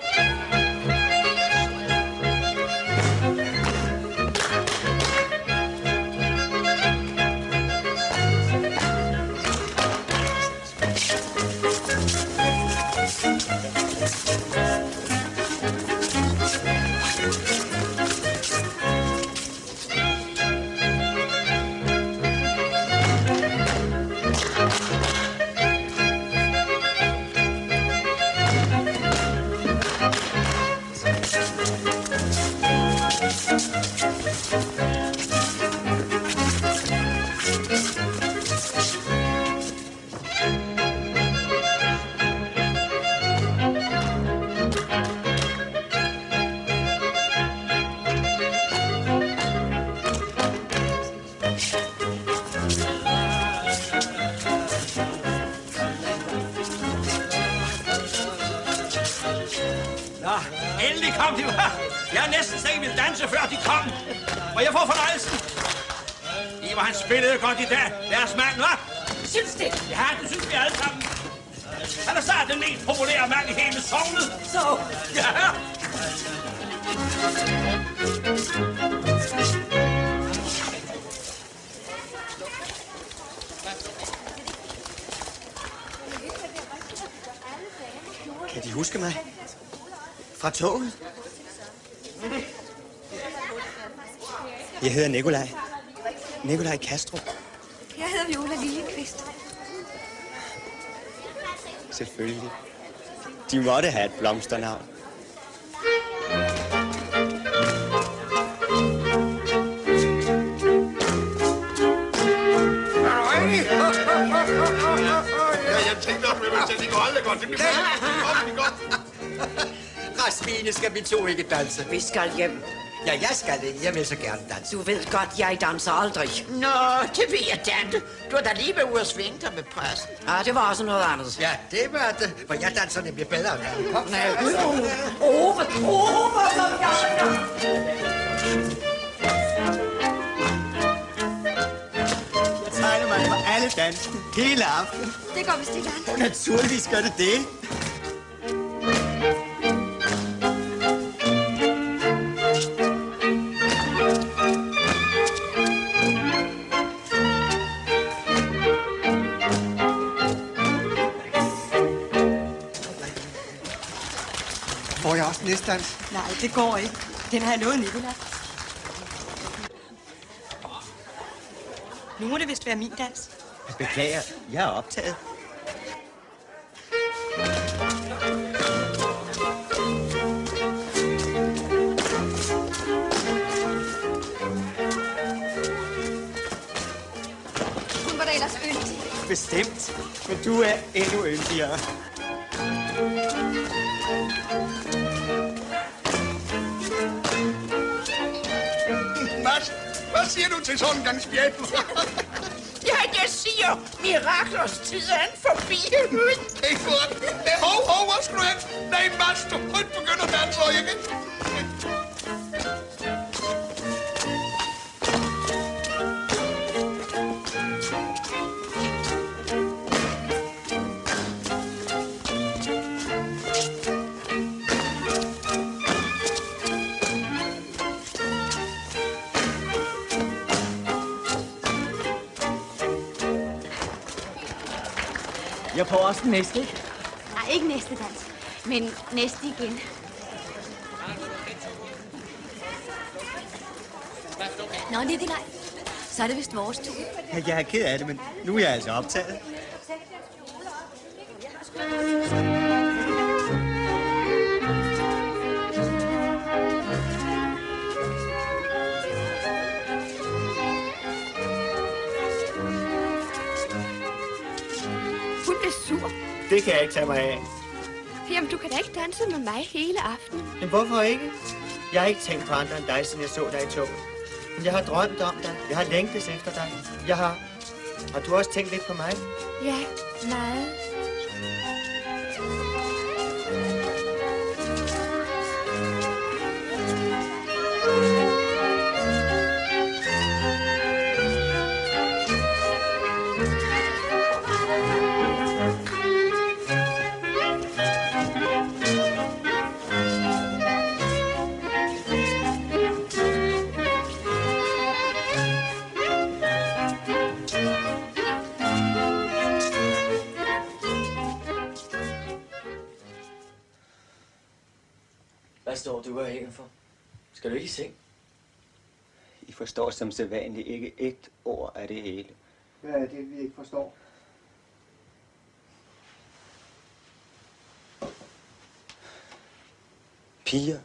Spillede godt i dag, deres mand, hva'? Synes det? Ja, det synes vi alle sammen. Han er snart den mest populære mand i hele sognet. Så? Ja. Kan de huske mig? Fra toget? Jeg hedder Nikolaj. Nikolaj Kastrup. Jeg hedder Viola Lillekvist. Selvfølgelig. De måtte have et blomsternavn. Jeg tænkte også, at det går aldrig godt. Det bliver godt. Rasmine, skal vi to ikke danse? Vi skal hjem. Ja, jeg skal det. Jeg vil så gerne danse. Du ved godt, jeg danser aldrig. Nå, det ved jeg, tante. Du har da lige været ude at svinge dig med præsten. Ja, det var også noget andet. Ja, det var det. For jeg danser nemlig bedre end dig. Kom. Nej, Ove, som Jeg tegner mig for alle dansen hele aften. Det går vist ikke an. Naturligvis gør det det. Får jeg også næstdans? Nej, det går ikke. Den har jeg lovet Nikolaj. Nu må det vist være min dans. Beklager, jeg er optaget. Hun var da ellers yndig. Bestemt. Men du er endnu yndigere. Mads, hvad siger du til sådan en gang spjæt? Ja, det jeg siger, miraklers tid er forbi. Hey, hov, hvor skal du hen? Nej, Mads, du begynder at danse, ikke? Jeg får også den næste, ikke? Nej, ikke næste dans, men næste igen. Nå, Nikolaj, så er det vist vores tur. Jeg er ked af det, men nu er jeg altså optaget. Hun blev sur. Det kan jeg ikke tage mig af. Jamen, du kan da ikke danse med mig hele aftenen. Men hvorfor ikke? Jeg har ikke tænkt på andre end dig, siden jeg så dig i toget. Men jeg har drømt om dig. Jeg har længtes efter dig. Har du også tænkt lidt på mig? Ja, meget. Hvad står du og hænger for? Skal du ikke i seng? I forstår som sædvanligt ikke ét ord af det hele. Hvad er det, vi ikke forstår? Piger,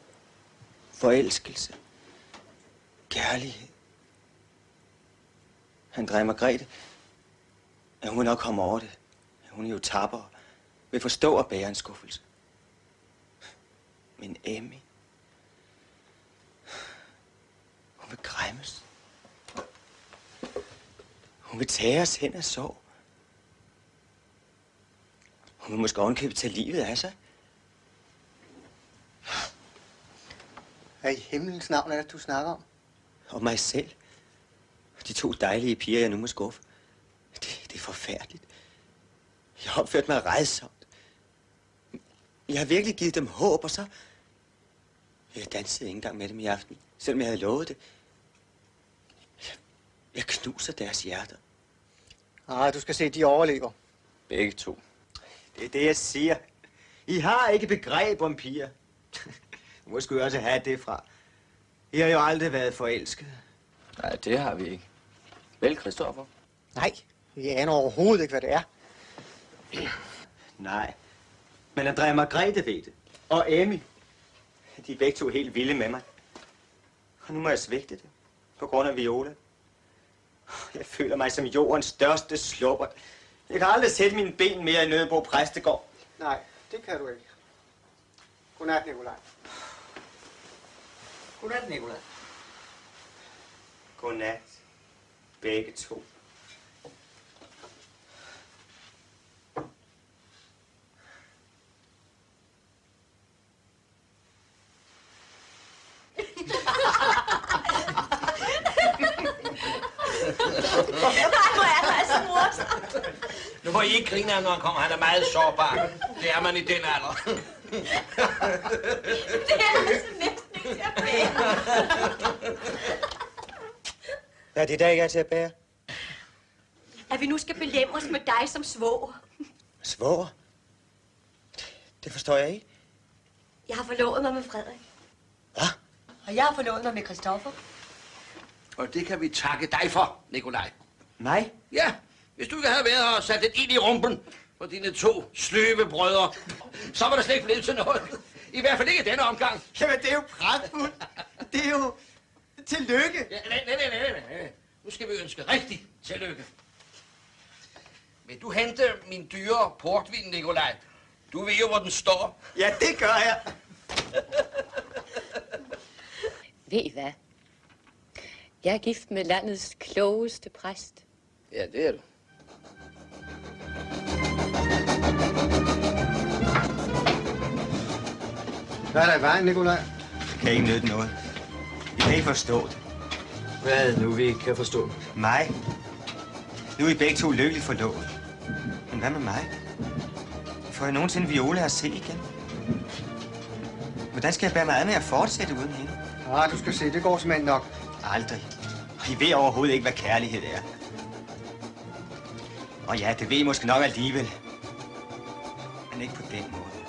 forelskelse, kærlighed. Andrea Margrethe, at hun vil nok komme over det. Hun er jo tapper og vil forstå at bære en skuffelse. Men Emmy, hun vil græmmes. Hun vil tage os hen og sove. Hun vil måske ovenkøbet tage livet af sig. Hvad i himlens navn er det, du snakker om? Og mig selv. De to dejlige piger, jeg nu må skuffe. Det er forfærdeligt. Jeg har opført mig rædsomt. Jeg har virkelig givet dem håb, og så... Jeg dansede ikke engang med dem i aften, selvom jeg havde lovet det. Jeg knuser deres hjerter. Du skal se, de overlever. Begge to. Det er det, jeg siger. I har ikke begreb om piger. Hvor skulle jeg også have det fra? I har jo aldrig været forelsket. Nej, det har vi ikke. Vel, Christoffer? Nej, vi aner overhovedet ikke, hvad det er. Nej, men Andrea Margrethe ved det. Og Emmy. De er begge to helt vilde med mig. Og nu må jeg svigte det. På grund af Viola. Jeg føler mig som jordens største slupper. Jeg kan aldrig sætte mine ben mere i Nødebo Præstegård. Nej, det kan du ikke. Godnat, Nikolaj. Godnat, Nikolaj. Godnat. Begge to. Nu må I ikke grine, når han kommer. Han er meget sårbar. Det er man i den alder. Det er altså næsten ikke til at bære. Ja, det er der ikke er til at bære. At vi nu skal belemres med dig som svoger. Svoger? Det forstår jeg ikke. Jeg har forlovet mig med Frederik. Og jeg har forlovet mig med Christoffer. Og det kan vi takke dig for, Nikolaj. Nej? Ja, hvis du ikke havde været her og sat det ind i rumpen for dine to sløve brødre, så var der slet ikke blevet til noget. I hvert fald ikke denne omgang. Jamen, det er jo pragtfuldt. Det er jo tillykke. Ja, nej. Nu skal vi ønske rigtig tillykke. Vil du hente min dyre portvin, Nikolaj? Du ved jo, hvor den står. Ja, det gør jeg. Ved I hvad? Jeg er gift med landets klogeste præst. Ja, det er du. Hvad er der i vejen, Nikolaj? Det kan ikke nytte noget. Vi kan ikke forstå det. Hvad er det nu, vi ikke kan forstå? Mig? Nu er I begge to lykkeligt forlovet. Men hvad med mig? Får jeg nogensinde Viola at se igen? Hvordan skal jeg bære mig ad med at fortsætte uden hende? Du skal se, det går simpelthen nok. Aldrig. I ved overhovedet ikke, hvad kærlighed er. Og ja, det ved I måske nok alligevel. Men ikke på den måde.